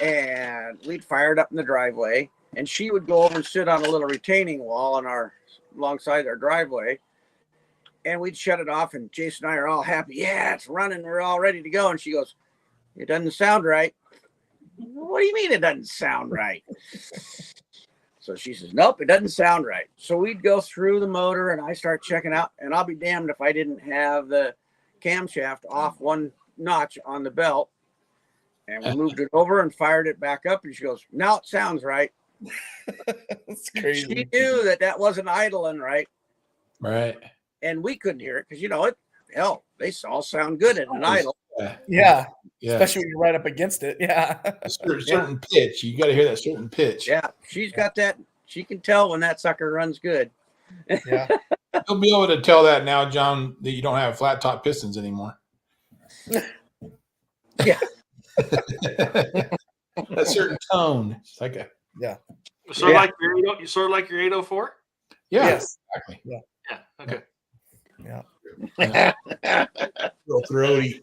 and we'd fire it up in the driveway. And she would go over and sit on a little retaining wall alongside our driveway. And we'd shut it off, and Jason and I are all happy. Yeah, it's running. We're all ready to go. And she goes, it doesn't sound right. What do you mean it doesn't sound right? So she says, nope, it doesn't sound right. So we'd go through the motor, and I start checking out, and I'll be damned if I didn't have the camshaft off one notch on the belt. And we moved it over and fired it back up, and she goes, now it sounds right. That's crazy. She knew that wasn't idling right. Right. And we couldn't hear it because, you know, they all sound good at an idle. Yeah. Especially when you're right up against it. Yeah. A certain pitch. You got to hear that certain pitch. Yeah. She's got that. She can tell when that sucker runs good. Yeah. You'll be able to tell that now, John, that you don't have flat top pistons anymore. Yeah. A certain tone. It's like a Sort of like your 804? Yeah. Yes. Exactly. Yeah. Okay. Yeah. Real throaty.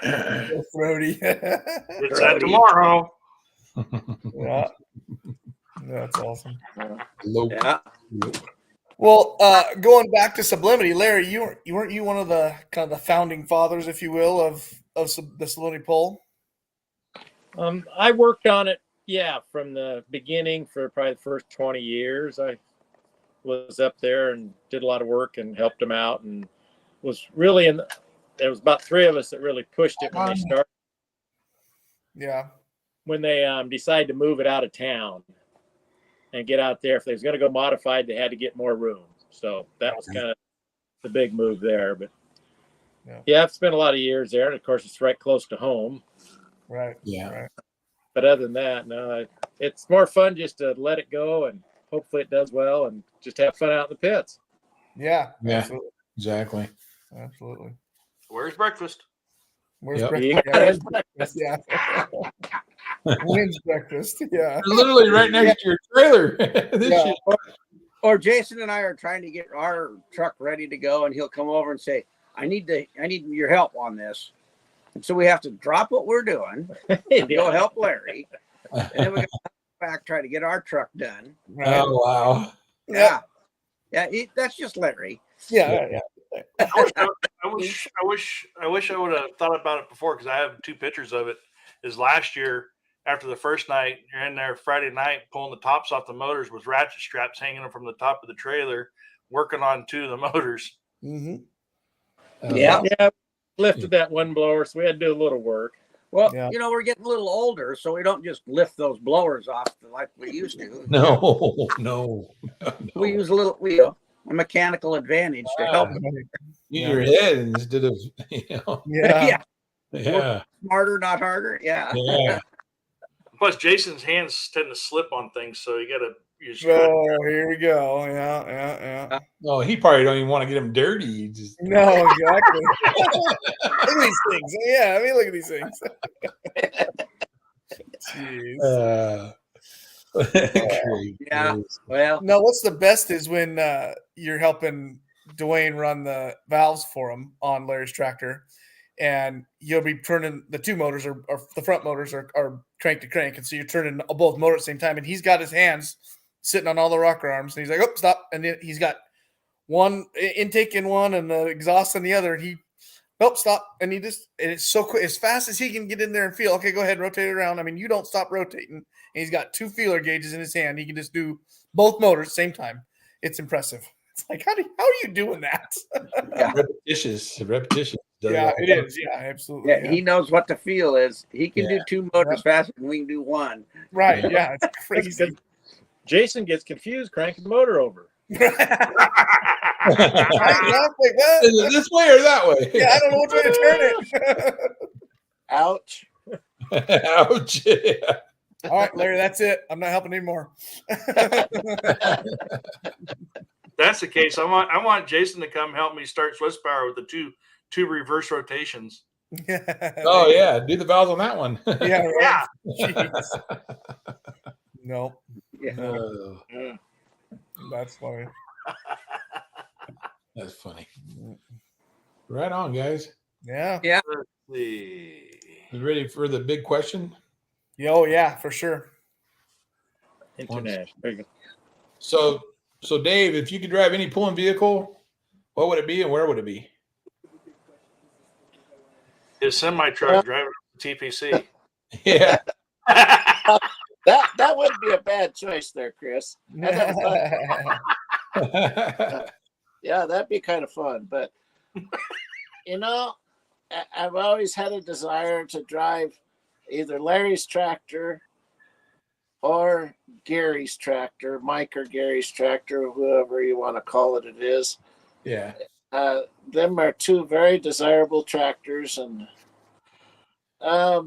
It's that tomorrow. Yeah. That's awesome. Yeah. Well, going back to sublimity, Larry, weren't you one of the kind of the founding fathers, if you will, of the sublimity pole? I worked on it, from the beginning for probably the first 20 years. I was up there and did a lot of work and helped them out, and was really there was about 3 of us that really pushed it when they started. Yeah. When they decided to move it out of town and get out there, if they was going to go modified, they had to get more room. So that was kind of the big move there. But I've spent a lot of years there, and of course it's right close to home. Right. Yeah. Right. But other than that, no, it's more fun just to let it go, and hopefully it does well, and just have fun out in the pits. Yeah. Yeah. Absolutely. Exactly. Absolutely. Where's breakfast? Where's Yep. breakfast? Yeah. When's breakfast? Yeah. Literally right next to your trailer. Or Jason and I are trying to get our truck ready to go, and he'll come over and say, I need your help on this. And so we have to drop what we're doing and go help Larry. And then we got to come back, try to get our truck done. Right. Oh, wow. Yeah. That's just Larry. Yeah. I wish I would have thought about it before, because I have 2 pictures of it. Is last year after the first night, you're in there Friday night pulling the tops off the motors with ratchet straps hanging them from the top of the trailer, working on 2 of the motors. Mm-hmm. Yeah. Lifted that one blower, so we had to do a little work. Well, we're getting a little older, so we don't just lift those blowers off like we used to. No. We use a little, a mechanical advantage to help. Use your head instead of, Yeah. Yeah. Smarter, not harder. Yeah. Yeah. Plus, Jason's hands tend to slip on things, so you got to use. Oh, here we go. Yeah. No, he probably don't even want to get him dirty. He just No, exactly. Look at these things. Yeah, I mean, look at these things. Jeez. Great. Yeah. Well, No, what's the best is when you're helping Dwayne run the valves for him on Larry's tractor, and you'll be turning the two motors or the front motors are crank to crank, and so you're turning both motors at the same time, and he's got his hands sitting on all the rocker arms, and he's like, "Oh, stop!" And then he's got one intake in one and the exhaust in the other, and he, "Nope, stop!" And he just, and it's so quick, as fast as he can get in there and feel. Okay, go ahead, rotate it around. I mean, you don't stop rotating. And he's got two feeler gauges in his hand. He can just do both motors at the same time. It's impressive. It's like, how are you doing that? Repetition. Yeah, it is. Yeah, absolutely. yeah, he knows what the feel is. He can do two motors faster than we can do one. Right. Yeah, it's crazy. Jason gets confused cranking the motor over. Is it this way or that way? Yeah, I don't know which way to turn it. Ouch. Ouch. Yeah. All right, Larry, that's it. I'm not helping anymore. That's the case. I want Jason to come help me start Swiss Power with the two reverse rotations. Oh yeah, do the valves on that one. Yeah. Right. Jeez. No. Yeah. That's funny. That's funny. Right on, guys. Yeah. Yeah. Let's see. You ready for the big question? Oh yeah, for sure. International. There you go. So Dave, if you could drive any pulling vehicle, what would it be and where would it be? His semi truck driving TPC. Yeah. That wouldn't be a bad choice there, Chris. Yeah, that'd be kind of fun. But I've always had a desire to drive either Larry's tractor or Gary's tractor, Mike or Gary's tractor, whoever you want to call it is. Yeah. Them are two very desirable tractors, and I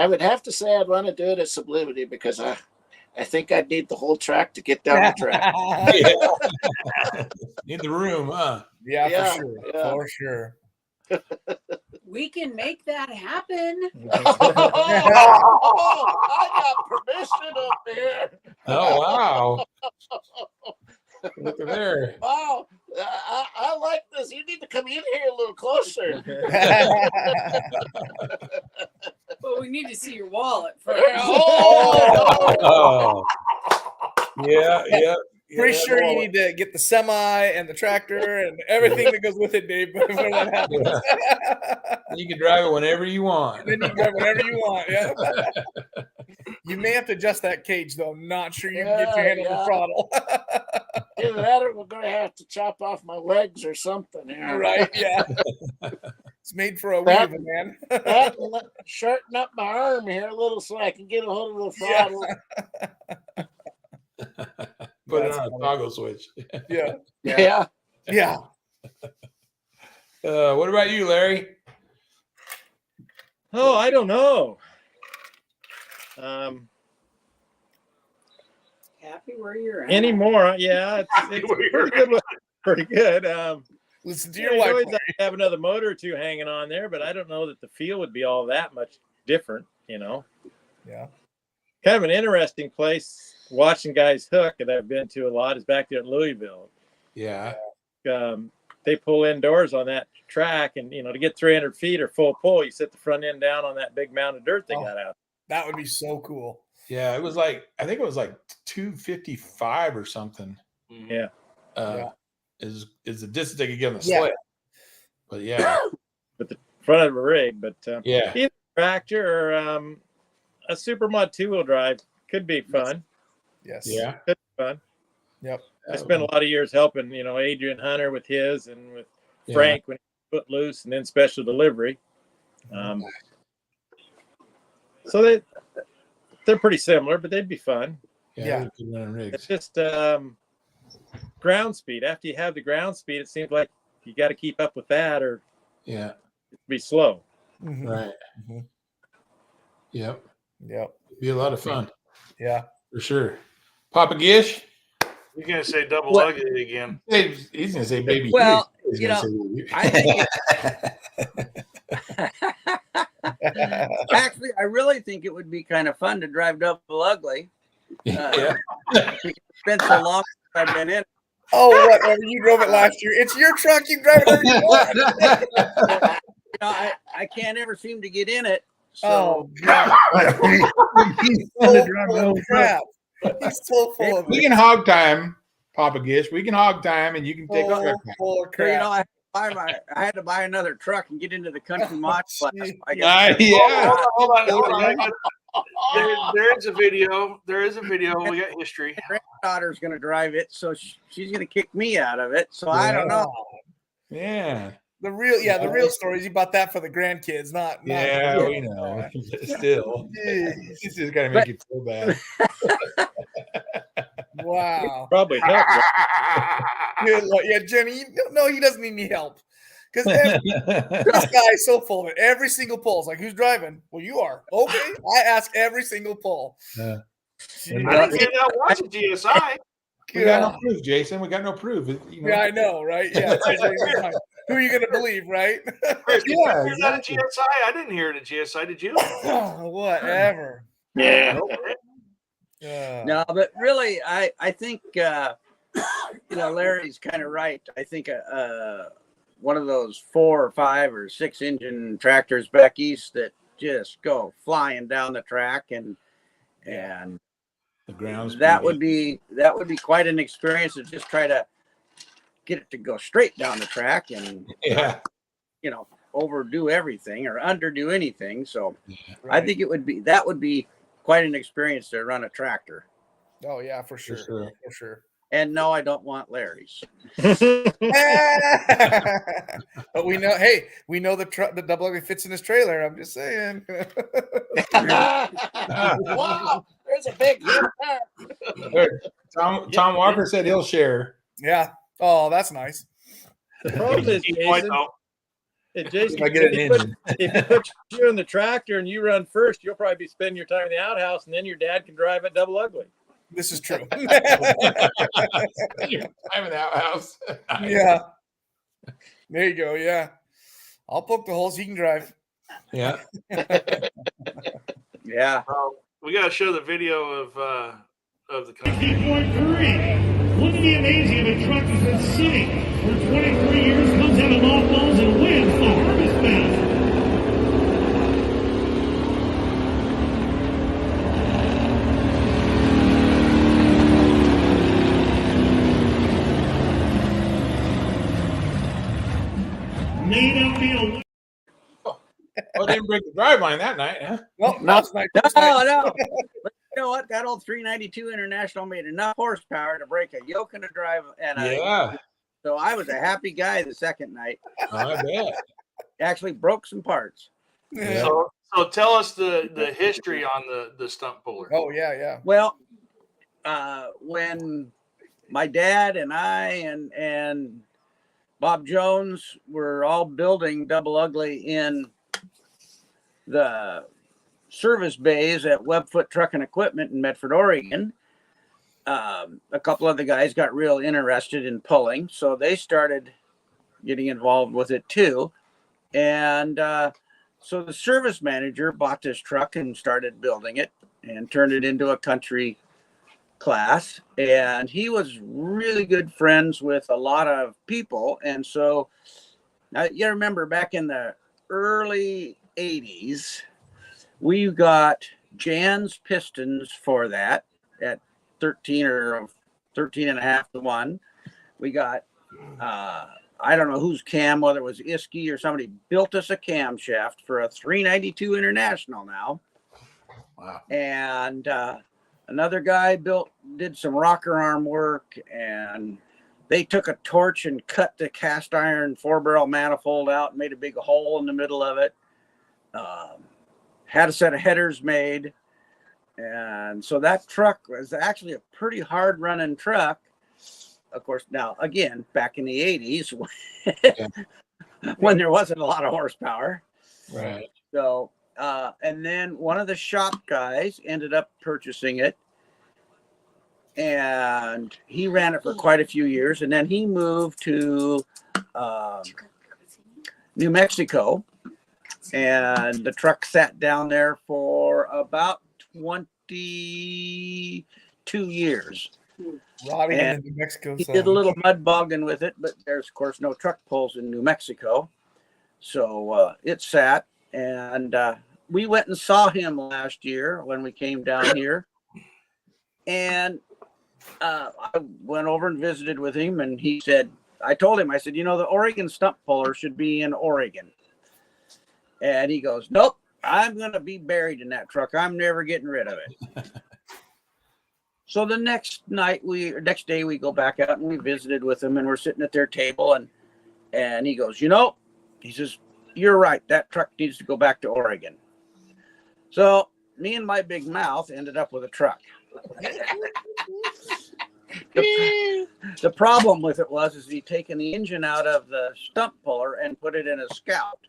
would have to say I'd want to do it at Sublimity because I think I'd need the whole track to get down the track. Need the room, huh? Yeah, for sure. Yeah. For sure. We can make that happen. I got permission up there. Oh wow. Look at there. Wow. I like this. You need to come in here a little closer. Well, we need to see your wallet first. Oh. Yeah. Pretty sure you need to get the semi and the tractor and everything that goes with it, Dave, before that happens. You can drive it whenever you want. Then you can drive whenever you want, yeah. You may have to adjust that cage, though. I'm not sure you can get your hand on the throttle. Either that or we're going to have to chop off my legs or something here. Right, yeah. It's made for a weaver, man. Shorten up my arm here a little so I can get a hold of the throttle. Put it on a toggle switch. Yeah. What about you, Larry? Oh, I don't know. Happy where you're at. Anymore, yeah, it's pretty good. Listen to your wife. Always like to have another motor or two hanging on there, but I don't know that the feel would be all that much different, Yeah. Kind of an interesting place watching guys hook that I've been to a lot is back there in Louisville. Yeah. They pull indoors on that track, and to get 300 feet or full pull, you set the front end down on that big mound of dirt they got out. That would be so cool. Yeah, I think it was like 255 or something. Yeah. Is the distance they could get on the sled. But yeah. But the front of a rig, but yeah. Either tractor or a super mod 2-wheel drive could be fun. Yes. Yeah. Could be fun. Yep. I spent a lot of years helping, Adrian Hunter with his and with Frank when he put loose and then special delivery. So they're pretty similar, but they'd be fun. Yeah. Rigs. It's just, of ground speed. After you have the ground speed, it seems like you got to keep up with that or Yeah. be slow. Mhm. Right. Mhm. Yep. Yep. Be a lot of fun Yeah. for sure. Papa Gish. You're gonna say double What? ugly again. He's gonna say baby. Well, He's you gonna know, say baby. I think actually, I really think it would be kind of fun to drive double ugly. Yeah. It's been so long since I've been in. Oh, whatever. You drove it last year. It's your truck. You drive it wherever you want. You know, I can't ever seem to get in it. So Oh, God. He's So fun to drive the full whole of crap. He's so full of We it. can hog time, Papa Gish. We can hog time, and you can take So a full of so, you know, crap. I had to buy another truck and get into the country mod class. I guess yeah. Hold on. There is a video. There is a video. We got history. my granddaughter's going to drive it, so she's going to kick me out of it. So I don't know. Yeah. The real story is you bought that for the grandkids, not Yeah, we know. Still, Jeez. it's just gotta make it feel bad. Wow. Probably help. Good luck. Yeah, Jenny. No, he doesn't need any help. Because this guy is so full of it. Every single poll is like, who's driving? Well, you are. Okay. I ask every single poll. Yeah. Jeez. I didn't get out watching GSI. We got no proof, Jason. We got no proof. You know? Yeah, I know, right? Yeah. It's like, who are you going to believe, right? Chris, did you Yeah, hear that at exactly. GSI? I didn't hear it at GSI. Did you? Whatever. Yeah. No, but really, I think Larry's kind of right. I think one of those 4 or 5 or 6 engine tractors back east that just go flying down the track and The grounds. that would be quite an experience to just try to get it to go straight down the track and overdo everything or underdo anything. So I think that would be quite an experience to run a tractor. Oh yeah, for sure. For sure. And no, I don't want Larry's. But we know, we know the double ugly fits in his trailer. I'm just saying. Wow, there's a big Tom Walker said he'll share. Yeah. Oh, that's nice. The problem is, Jason, If I get an engine. if you put you in the tractor and you run first, you'll probably be spending your time in the outhouse, and then your dad can drive it double ugly. This is true. I'm in the outhouse. Yeah. There you go. Yeah. I'll poke the holes. He can drive. Yeah. Yeah. We got to show the video of the country. 50.3. Wouldn't it be amazing if a truck has been sitting for 23 years, comes out of mothballs and wins the Harvest Fest? May not be a Well, they didn't break the drive line that night, huh? Nope, that's nice. No. But you know what? That old 392 International made enough horsepower to break a yoke and a drive. So I was a happy guy the second night. I bet. Actually broke some parts. Yeah. So tell us the history on the stunt puller. Oh yeah. Well, when my dad and I and Bob Jones were all building double ugly in the service bays at Webfoot Truck and Equipment in Medford, Oregon. A couple of the guys got real interested in pulling, so they started getting involved with it too. And so the service manager bought this truck and started building it and turned it into a country class. And he was really good friends with a lot of people. And so now you remember back in the early 80s, we got Jan's pistons for that at 13 or 13 and a half to 1. We got, I don't know whose cam, whether it was Iski or somebody built us a camshaft for a 392 International now. Wow. And another guy did some rocker arm work, and they took a torch and cut the cast iron 4-barrel manifold out and made a big hole in the middle of it. Had a set of headers made. And so that truck was actually a pretty hard running truck. of course, now again, back in the 80s, when there wasn't a lot of horsepower. Right. So, and then one of the shop guys ended up purchasing it, and he ran it for quite a few years, and then he moved to New Mexico, and the truck sat down there for about 22 years. Rotting in And New Mexico. he did a little mud bogging with it, but there's of course no truck pulls in New Mexico, so it sat. And we went and saw him last year when we came down here, and I went over and visited with him, and he said, I told him, I said, the Oregon stump puller should be in Oregon. And he goes, nope, I'm going to be buried in that truck. I'm never getting rid of it. So the next day we go back out and we visited with him, and we're sitting at their table, and he goes, he says, you're right. That truck needs to go back to Oregon. So me and my big mouth ended up with a truck. The problem with it is he'd taken the engine out of the stump puller and put it in a Scout.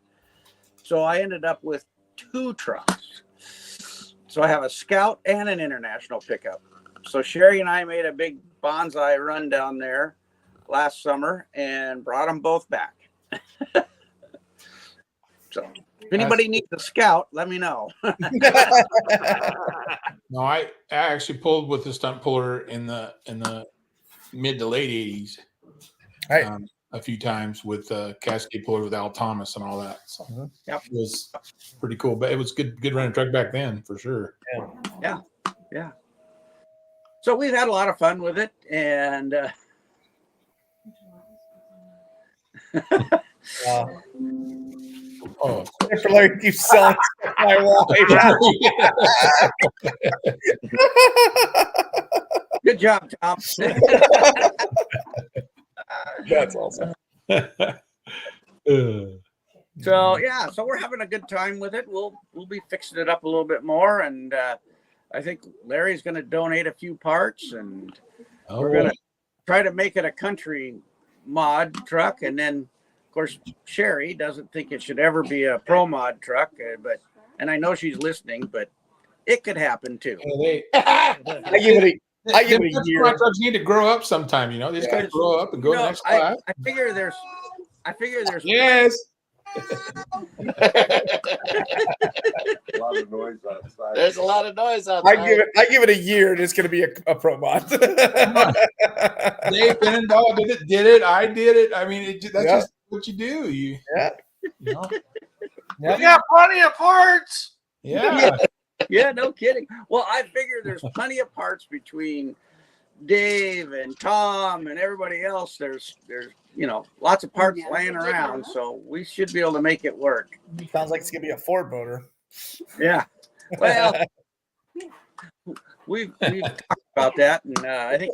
So I ended up with 2 trucks. So I have a Scout and an International pickup. So Sherry and I made a big bonsai run down there last summer and brought them both back. So if anybody needs a Scout, let me know. No, I actually pulled with the stunt puller in the mid to late 80s. Right. A few times with Cascade puller with Al Thomas and all that. So Yep. it was pretty cool, but it was good running truck back then for sure. Yeah. So we've had a lot of fun with it, and Oh, for Larry keeps selling stuff my wife. good job, Tom. That's awesome. So yeah, so we're having a good time with it. We'll be fixing it up a little bit more, and I think Larry's going to donate a few parts, and we're going to try to make it a country mod truck. And then, of course, Sherry doesn't think it should ever be a pro mod truck, and I know she's listening, but it could happen too. I give it a year. Trucks need to grow up sometime, They just got to grow up and go to the next class. I figure there's Yes. A lot of noise outside. There's a lot of noise outside. I give it a year, and it's going to be a pro mod. Dave Benendahl did it. I did it. I mean, that's just what you do. You know. We got plenty of parts. Yeah. Yeah, no kidding. Well, I figure there's plenty of parts between Dave and Tom and everybody else. There's lots of parts laying around, so we should be able to make it work. Sounds like it's gonna be a Ford motor. Yeah. Well, we've talked about that, and I think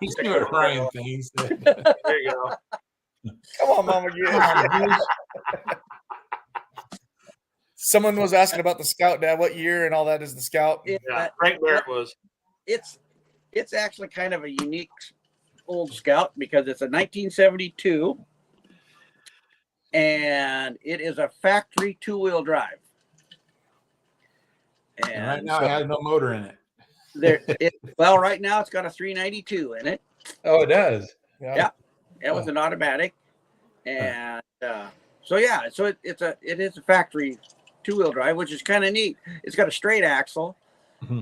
He's doing Ryan things. There you go. Come on, Mama, get it. Someone was asking about the Scout, Dad. What year and all that is the Scout? Yeah, Frank Barrett was. It's actually kind of a unique old Scout because it's a 1972, and it is a factory 2-wheel drive. And right now, it has no motor in it. Right now it's got a 392 in it. Oh, it does. Yeah. It was an automatic, and it is a factory 2-wheel drive, which is kind of neat. It's got a straight axle,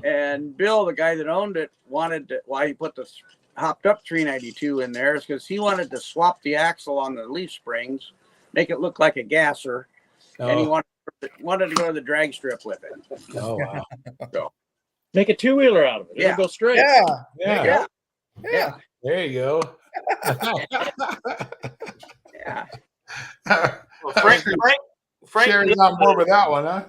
and Bill, the guy that owned it, why he put the hopped up 392 in there is because he wanted to swap the axle on the leaf springs, make it look like a gasser, and he wanted to go to the drag strip with it. Oh, wow. So, Make a 2-wheeler out of it. Yeah. It'll go straight. Yeah. There you go. Yeah. Well, Frank Sherry's on board with that one, huh?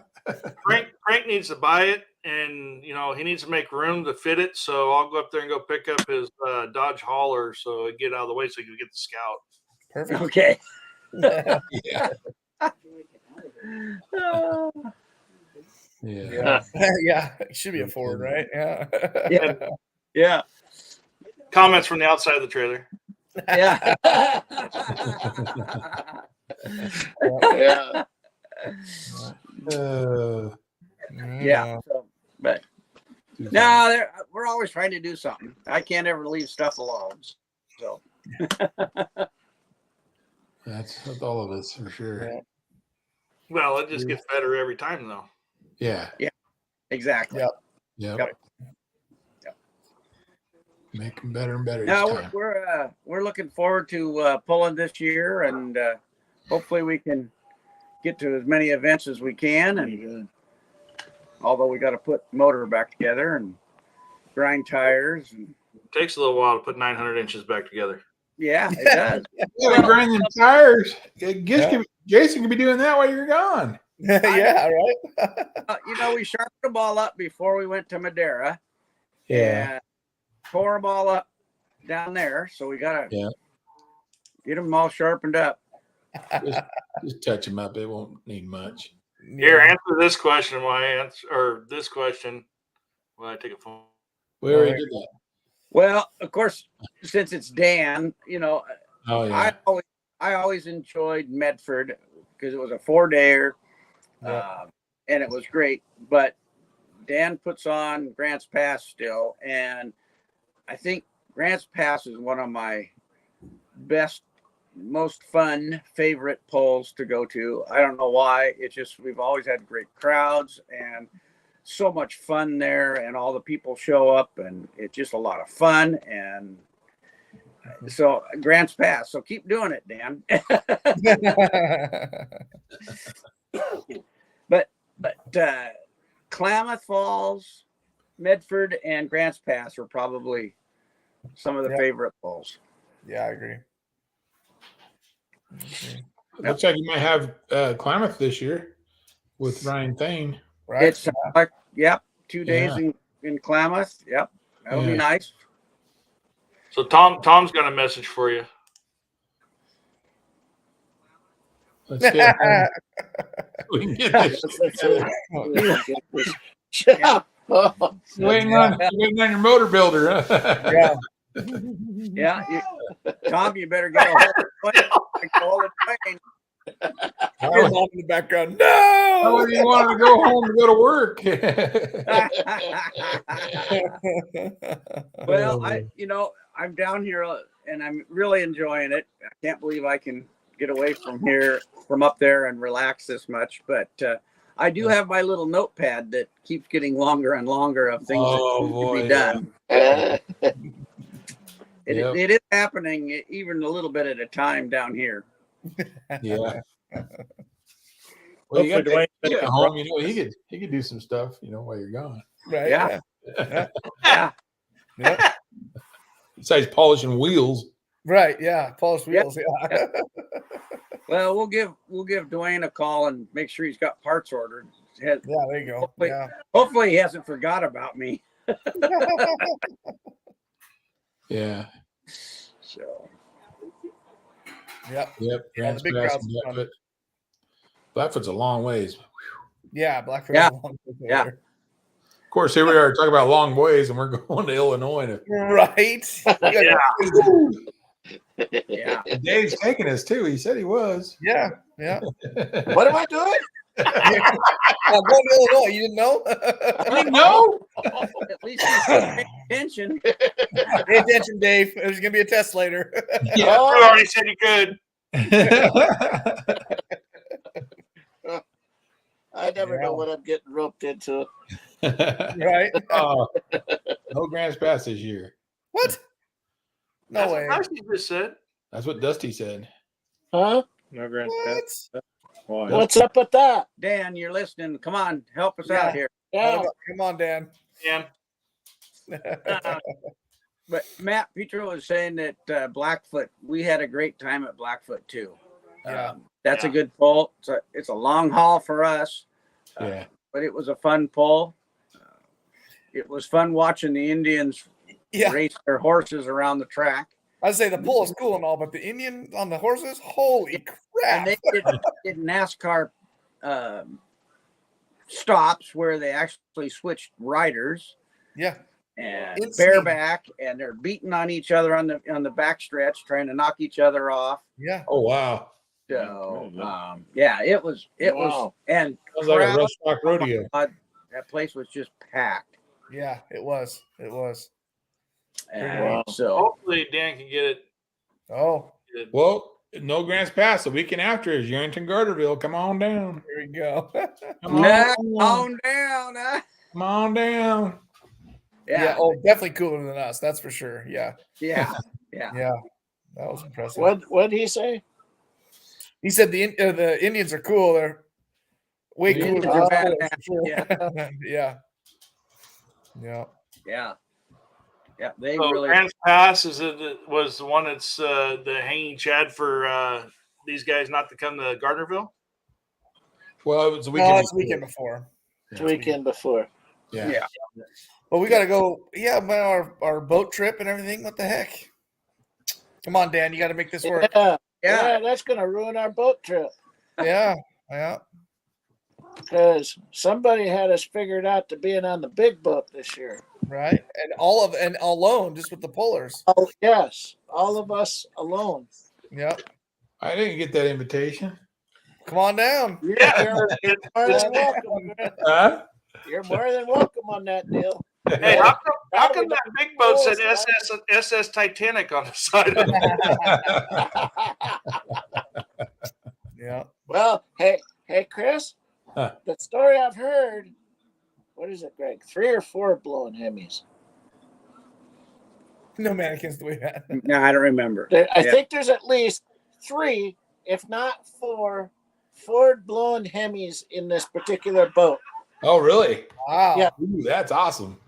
Frank needs to buy it, and he needs to make room to fit it. So I'll go up there and go pick up his Dodge Hauler, so it get out of the way, so he can get the Scout. Perfect. Okay. Yeah. Yeah. Yeah. It should be a Ford, right? Yeah. Yeah. Comments from the outside of the trailer. Yeah. Yeah. Yeah. So, but no, we're always trying to do something. I can't ever leave stuff alone. So That's with all of us for sure. Yeah. Well, it just gets better every time, though. Yeah. exactly. Yep. Yep. Yep. Make them better and better each No, time. we're looking forward to pulling this year, and hopefully we can get to as many events as we can. And although we got to put motor back together and grind tires, and Takes a little while to put 900 inches back together. yeah, it does. Yeah, grind them tires. Jason can be doing that while you're gone. Yeah, right. We sharpened them all up before we went to Madeira. Yeah. And tore them all up down there. So we got to get them all sharpened up. Just touch them up. It won't need much. Here, answer this question. Why I take a phone? We already did that. Well, of course, since it's Dan, Oh yeah. I always enjoyed Medford because it was a 4-dayer, and it was great. But Dan puts on Grants Pass still, and I think Grants Pass is one of my best, most fun, favorite polls to go to. I don't know why. It's just we've always had great crowds and so much fun there, and all the people show up, and it's just a lot of fun. And so Grants Pass. So keep doing it, Dan. but Klamath Falls, Medford, and Grants Pass are probably some of the favorite polls. Yeah, I agree. Looks like you might have Klamath this year with Ryan Thane. Right. It's 2 days in Klamath. Yep, that'll be nice. So Tom's got a message for you. Let's get we can get this. Yeah. Waiting on your motor builder. Huh? Yeah. Tom, you better get a hold of Dwayne. Your mom in the background. How No. would you want to go home to go to work? Well, I'm down here and I'm really enjoying it. I can't believe I can get away from up there and relax this much. But I do have my little notepad that keeps getting longer and longer of things that need to be done. It is happening even a little bit at a time down here. Yeah. Well, you got to get home. He could do some stuff. While you're gone. Right. Yeah. Yeah. Besides polishing wheels. Right. Yeah. Polish wheels. Yeah. Well, we'll give Dwayne a call and make sure he's got parts ordered. Yeah. There you go. Hopefully he hasn't forgot about me. Yeah. So. Yep. Grants big Pass crowds and Blackfoot. Blackfoot's a long ways. Yeah. Blackfoot. Yeah. Yeah. Of course, here we are talking about long ways, and we're going to Illinois. Right. Yeah. Dave's taking us too. He said he was. Yeah. Yeah. What am I doing? Going to Illinois. You didn't know? I didn't know. At least he's paying attention. Pay attention, Dave. There's going to be a test later. Yeah, I already said you could. I never know what I'm getting roped into. Right? No Grants Pass this year. What? No way. That's what Dusty just said. That's what Dusty said. Huh? No Grants Pass. What? Why? What's up with that? Dan, you're listening. Come on, help us out here. Yeah. Come on, Dan. Yeah. But Matt Petro was saying that Blackfoot, we had a great time at Blackfoot too. Yeah. That's a good pull. It's a long haul for us. Yeah. But it was a fun pull. It was fun watching the Indians race their horses around the track. I'd say the pull is cool and all, but the Indian on the horses, holy crap. And they did NASCAR stops where they actually switched riders. Yeah. and Insane. bareback, and they're beating on each other on the back stretch, trying to knock each other off. Yeah. Oh wow. So yeah, it was and Sounds like a crowd- Rush Rock rodeo. God, that place was just packed. Yeah, it was. It was. And so Hopefully Dan can get it. Oh, Well, no Grants Pass. The weekend after is Yerington Garterville. Come on down. here we go. Come on, on down. Huh? Come on down. Yeah. Oh, definitely cooler than us. That's for sure. Yeah. Yeah. Yeah. That was impressive. What did he say? He said the Indians are cool. They're way The cooler Indians than are us, badass. for sure. Yeah. Yeah. Yeah. Yeah. Yeah. They So really. Grants Pass was the one that's the hanging chad for these guys not to come to Gardnerville. Well, it was the No, weekend. it's the weekend before. The weekend before. Yeah. Well, we got to go. Yeah, man, our boat trip and everything. What the heck? Come on, Dan. You got to make this work. Yeah, that's going to ruin our boat trip Yeah. Yeah. because somebody had us figured out to being on the big boat this year. Right. And alone, just with the pullers. Oh, yes, all of us alone. Yep. I didn't get that invitation. Come on down. Yeah. You're more than welcome. Man. Huh? You're more than welcome on that deal. Hey, how come that big boat said SS Titanic on the side of it? Yeah. Well, hey, Chris, Huh. the story I've heard, what is it, Greg? 3 or 4 blowing Hemis. No mannequins the way that. No, I don't remember. I think there's at least 3, if not 4, Ford blowing Hemis in this particular boat. Oh, really? Wow. Yeah. Ooh, that's awesome.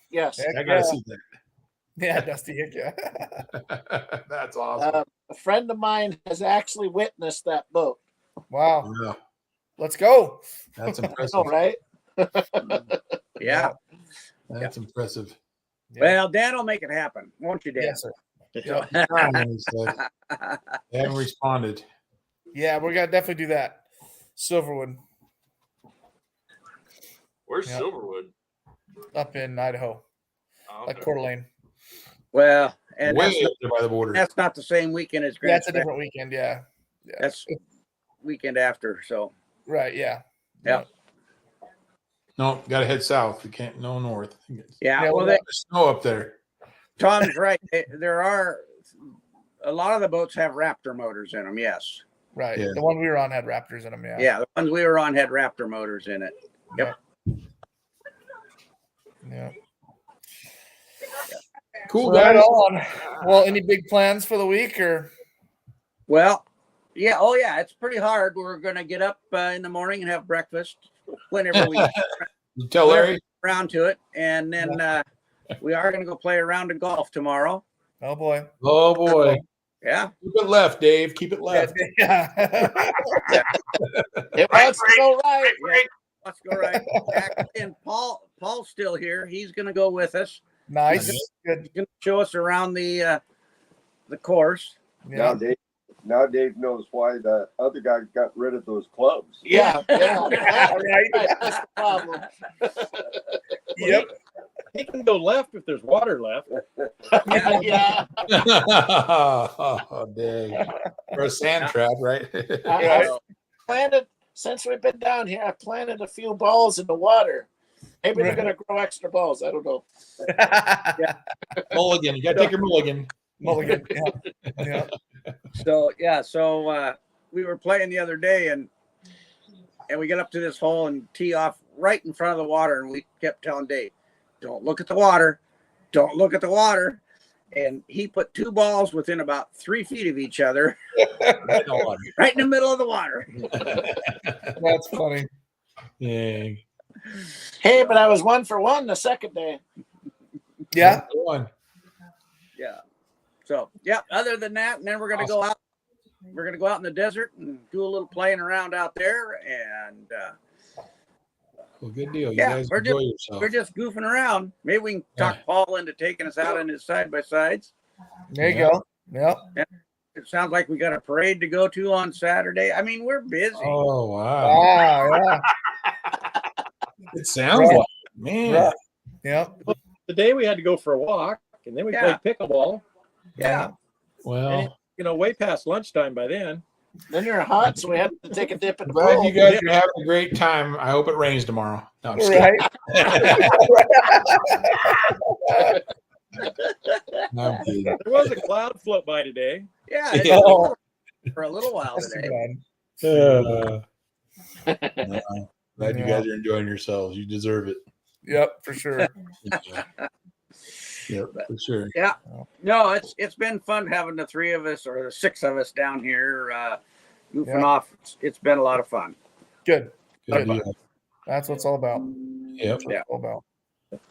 Yes. Heck I gotta yeah. see that. Yeah, Dusty. Heck yeah. That's awesome. A friend of mine has actually witnessed that boat. Wow. Yeah, Let's go. that's impressive. All right. Yeah. That's impressive. Yeah. Well, Dan will make it happen, won't you, Dan? Yes, sir. Yep. They haven't responded. Yeah, we're gonna definitely do that. Silverwood Where's Yeah. Silverwood? up in Idaho, Oh, like okay. Coeur d'Alene. Well, and Way that's up there by the border. not the same weekend as Yeah, Grand it's a different weekend. Yeah. Yeah. That's weekend after. So Right. Yeah. yeah. No, got to head south. We can't. No north. Yeah. Yeah, Well, well, they, There's snow up there. Tom's right. There are a lot of the boats have Raptor motors in them. Yes. Right. Yeah. The one we were on had Raptors in them. Yeah. Yeah. The ones we were on had Raptor motors in it. Yep. Yeah. Cool Right guys. on. Well, any big plans for the week or? Well, yeah. Oh, yeah. It's pretty hard. We're going to get up in the morning and have breakfast whenever we You tell Larry. around to it. And then we are going to go play a round of golf tomorrow. Oh boy. Oh boy. Yeah. Keep it left, Dave. Keep it left. Yeah. It wants to go right. Let's go right. And Paul's still here. He's going to go with us. Nice. Good. He's going to show us around the course. Yeah. Now Dave knows why the other guy got rid of those clubs. Yeah. Right. That's the problem. Yep. He can go left if there's water left. Yeah. Oh, dang. For a sand trap, right? I planted, since we've been down here, I planted a few balls in the water. Maybe they're going to grow extra balls. I don't know. Mulligan. You got to take your mulligan. Mulligan. Yeah. Yeah. So we were playing the other day and we get up to this hole and tee off right in front of the water, and we kept telling Dave, don't look at the water, don't look at the water. And he put 2 balls within about 3 feet of each other, right in the middle of the water. That's funny. Yeah. Hey, but I was 1 for 1 the second day. Yeah. One. Yeah. So yeah. Other than that, and then we're gonna go out. We're gonna go out in the desert and do a little playing around out there, and Well, good deal. You yeah, guys we're enjoy just yourself. we're just goofing around. Maybe we can talk Paul into taking us out in his side by sides. There you go. Yep. It sounds like we got a parade to go to on Saturday. I mean, we're busy. Oh, wow. Wow. Yeah. It sounds Right. like it. Man. Right. Yep. the day we had to go for a walk, and then we Yeah. played pickleball. Yeah. And Well, way past lunchtime by then. Then you're hot, so we had to take a dip in the glad pool. you guys are having a great time. I hope it rains tomorrow. No, I'm just Right. No, I'm kidding. There was a cloud float by today. Yeah. It's Yeah. for a little while That's today. too bad. No, glad you guys are enjoying yourselves. You deserve it. Yep, for sure. Yep, for sure. No, it's been fun having the three of us or the six of us down here goofing Yeah. off. It's been a lot of fun. Good. Good deal. That's what it's all about. Yep. That's what it's all about.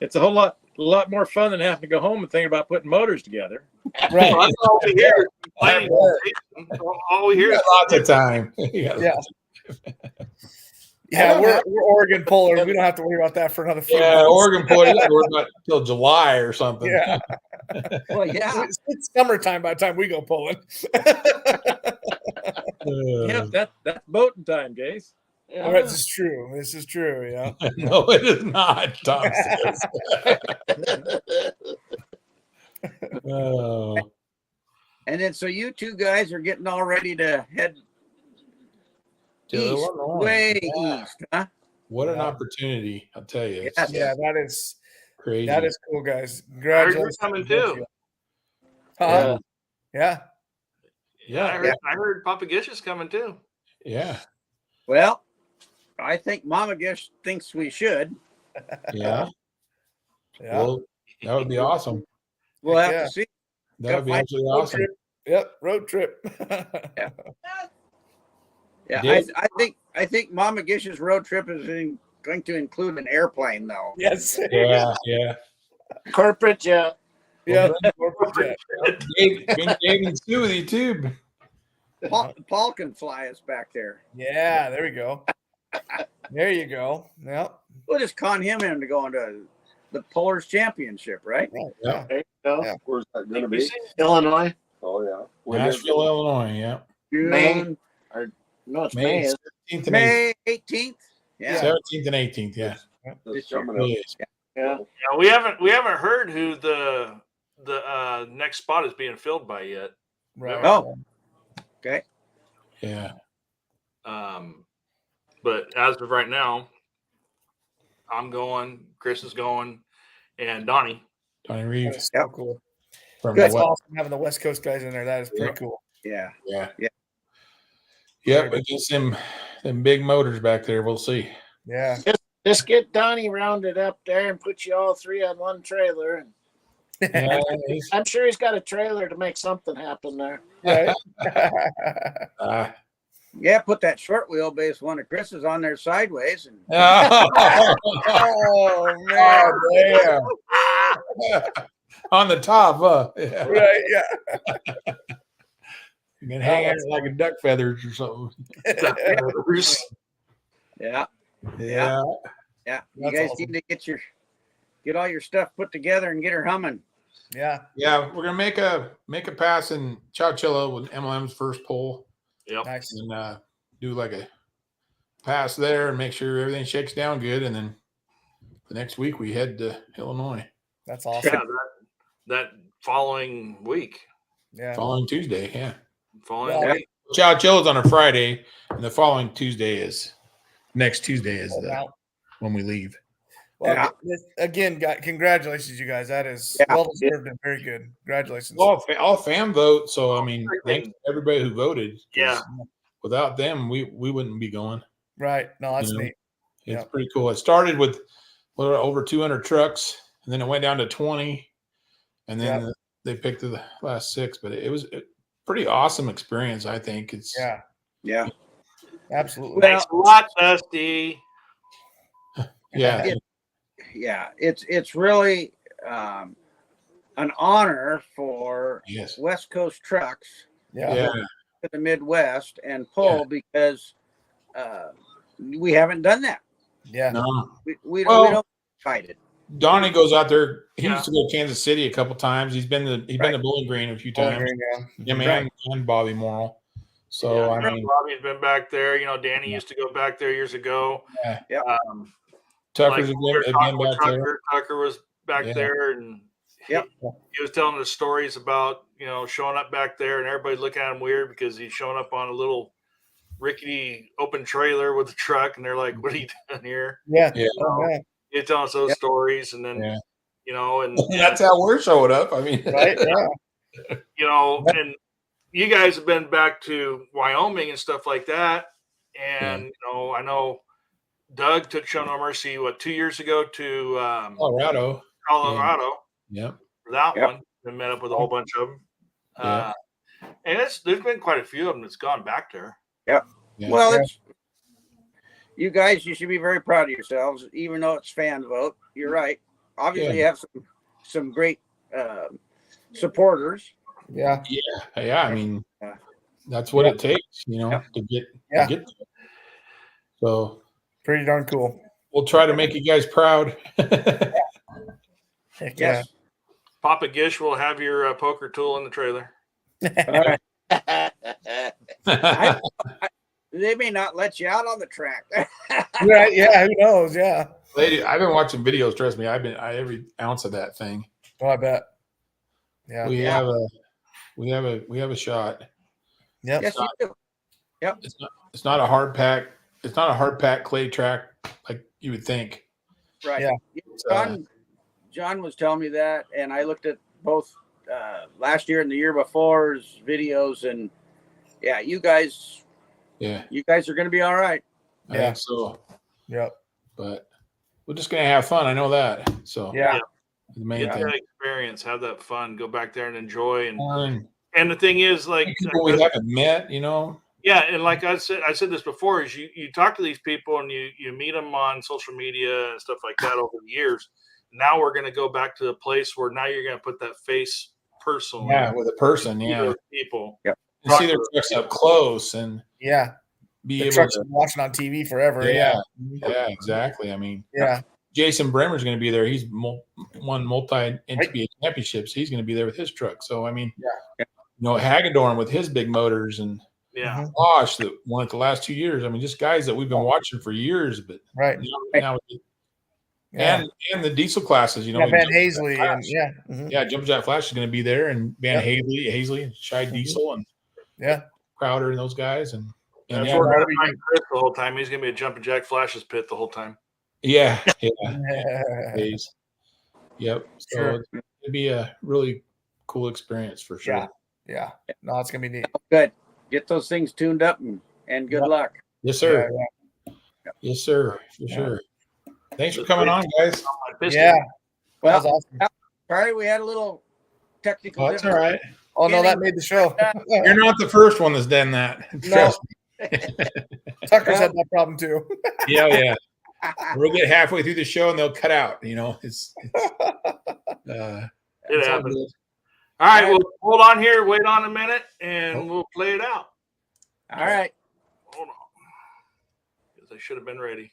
It's a whole lot more fun than having to go home and thinking about putting motors together. Right. Well, that's all we hear. is complaining. All we hear You is got lots of time. Yeah. Yeah, we're Oregon Polar. We don't have to worry about that for another few Yeah, months. Oregon Port. You got to worry about till July or something. Yeah. Well, yeah. It's summertime by the time we go pulling. Yeah, that's boating time, Jace. All right, this is true. This is true. Yeah. No, it is not. Tom says. Oh, And then so you two guys are getting all ready to head to east, Illinois. way Yeah. east, huh? What an Yeah. opportunity! I'll tell you, it's Yes. Yeah, that is crazy. cool, guys. I heard you're Congratulations. coming to both of too. you. Huh? Yeah. Yeah, I heard Papa Gish is coming too. yeah, Well, I think Mama Gish thinks we should. yeah. Yeah. Well, that would be awesome. We'll have Yeah. to see. That would be Gotta absolutely Road awesome. trip. Yep. Road trip. Yeah, Dave? I think Mama Gish's road trip is going to include an airplane, though. Yes. Yeah, yeah. Corporate jet. Yeah. Corporate jet. Dave, bring Dave and Sue with you too. Paul can fly us back there. Yeah. There we go. There you go. Yep. We'll just con him into going to the Polars Championship, right? Yeah. There you go. Yeah. Where's that going to be? Illinois. Oh, yeah. When is it? Nashville, Illinois. Yeah. May. June, No, it's May. May isn't 17th and May 18th. Yeah. 17th and 18th. Yeah. That's This year. coming up. Yes. it? Yeah. Yeah, we haven't heard who the next spot is being filled by yet. Right. Oh. Okay. Yeah. But as of right now, I'm going, Chris is going, and Donnie. Donnie That Reeves is so cool. from Good. the That's West. awesome having the West Coast guys in there. That is pretty Yeah. cool. Yeah. Yeah. Yeah. Yep. Against them big motors back there. We'll see. Yeah. Just get Donnie rounded up there and put you all three on one trailer. And Yeah, he's- I'm sure he's got a trailer to make something happen there. Right. Yeah, put that short wheelbase one of Chris's on there sideways. And Oh man. Oh, yeah. On the top, yeah. Right. Yeah. You can hang out like a duck feathers or something. yeah. Yeah. Yeah. You That's guys awesome. need to get all your stuff put together and get her humming. Yeah. Yeah. We're gonna make a pass in Chowchilla with MLM's first pole Yep. Nice. and do like a pass there and make sure everything shakes down good. And then the next week we head to Illinois. That's Yeah, awesome. that following week. Yeah. Following Tuesday. Yeah. Following Yeah. week. Chowchilla's on a Friday, and the following Tuesday is next Tuesday is when we leave. Well, again, congratulations, you guys. That is well deserved and very good. Congratulations. All fan vote. So I mean, thanks to everybody who voted. 'Cause Yeah. Without them, we wouldn't be going. Right. No, that's You know, neat. It's pretty cool. It started with over 200 trucks, and then it went down to 20, and then they picked the last 6. But it was a pretty awesome experience. I think it's Yeah. Absolutely. Thanks a lot, Dusty. yeah. Yeah. It's really an honor for Yes. West Coast trucks Yeah. to the Midwest and pull because we haven't done that. Yeah. No. We Well- don't fight it. Donnie goes out there. He Yeah. used to go to Kansas City a couple times. He's been to Bowling Green a few times. Him and Bobby Morrill. So I mean, Bobby's been back there. You know, Danny used to go back there years ago. Yeah. Yeah. Tucker's like we were again talking back with there. Tucker was back Yeah. there, and Yep. he was telling us stories about showing up back there, and everybody looking at him weird because he's showing up on a little rickety open trailer with a truck, and they're like, "What are you doing here?" Yeah. Yeah. Oh, man. He's telling us those Yep. stories, and then Yeah. and That's how we're showing up. I mean, Right. Yeah. and you guys have been back to Wyoming and stuff like that, and I know Doug took Show No Mercy 2 years ago to Colorado. Colorado Yep. for that Yep. one, and met up with a whole bunch of them. Yeah. And there's been quite a few of them that's gone back there. Yep. Yeah. Well, Yeah. it's you guys. You should be very proud of yourselves, even though it's fan vote. You're right. Obviously, you have some great supporters. Yeah. Yeah. I mean, Yeah. that's what Yeah. it takes, Yep. to get Yeah. to get there. So Pretty darn cool. we'll try to make you guys proud. Heck Yes. Papa Gish will have your poker tool in the trailer. yeah. All right. They may not let you out on the track. Right. Yeah. Who knows? Yeah. Lady, I've been watching videos. Trust me, every ounce of that thing. Oh, I bet. Yeah. We have a shot. Yep. Yes, you do. Yep. It's not a hard pack. It's not a hard pack clay track like you would think. Right. Yeah. John was telling me that, and I looked at both last year and the year before's videos, and yeah, you guys are going to be all right. I think so. Yep. But we're just gonna have fun. I know that. So Yeah. the main Get thing. that experience, have that fun, go back there and enjoy. Fun. And the thing is, like People we haven't met, yeah, and like I said this before, is you talk to these people and you meet them on social media and stuff like that over the years. Now we're going to go back to the place where now you're going to put that face personally. Yeah, with a person, See those people. Yep. And see their trucks up close and Yeah. be The able trucks to. been watching on TV forever. Yeah. Yeah. Yeah, exactly. I mean, Yeah. Jason Bremer's going to be there. He's won multi-NTPA championships. He's going to be there with his truck. So, I mean, Hagedorn with his big motors and Yeah. Bosch that won it the last 2 years. I mean, just guys that we've been watching for years, but Right. now Yeah. and the diesel classes, Yeah, Van Jump Hazley Jet and Flash. Mhm. Yeah, Jump Jet Flash is going to be there, and Van Hazley, Shy Diesel, and Yeah. Crowder and those guys, and That's yeah, where we're going to find Chris the whole time. He's going to be a Jumping Jack Flash's pit the whole time. yeah. Yeah. Days. Yep. So Sure. it'd be a really cool experience for sure. Yeah. Yeah. No, it's gonna be neat. Good. Get those things tuned up and good luck. Yes, sir. Yeah. Yes, sir. For sure. Thanks for coming on, guys. Yeah. Well, That was awesome. sorry we had a little technical. Oh, that's all right. Oh no, that made the show. You're not the first one that's done that. Trust me. Tucker's had that problem too. Yeah. We'll get halfway through the show and they'll cut out. It's It it's all happens. good. All right, well, hold on here. Wait on a minute, and we'll play it out. All right. Hold on. Because I should have been ready.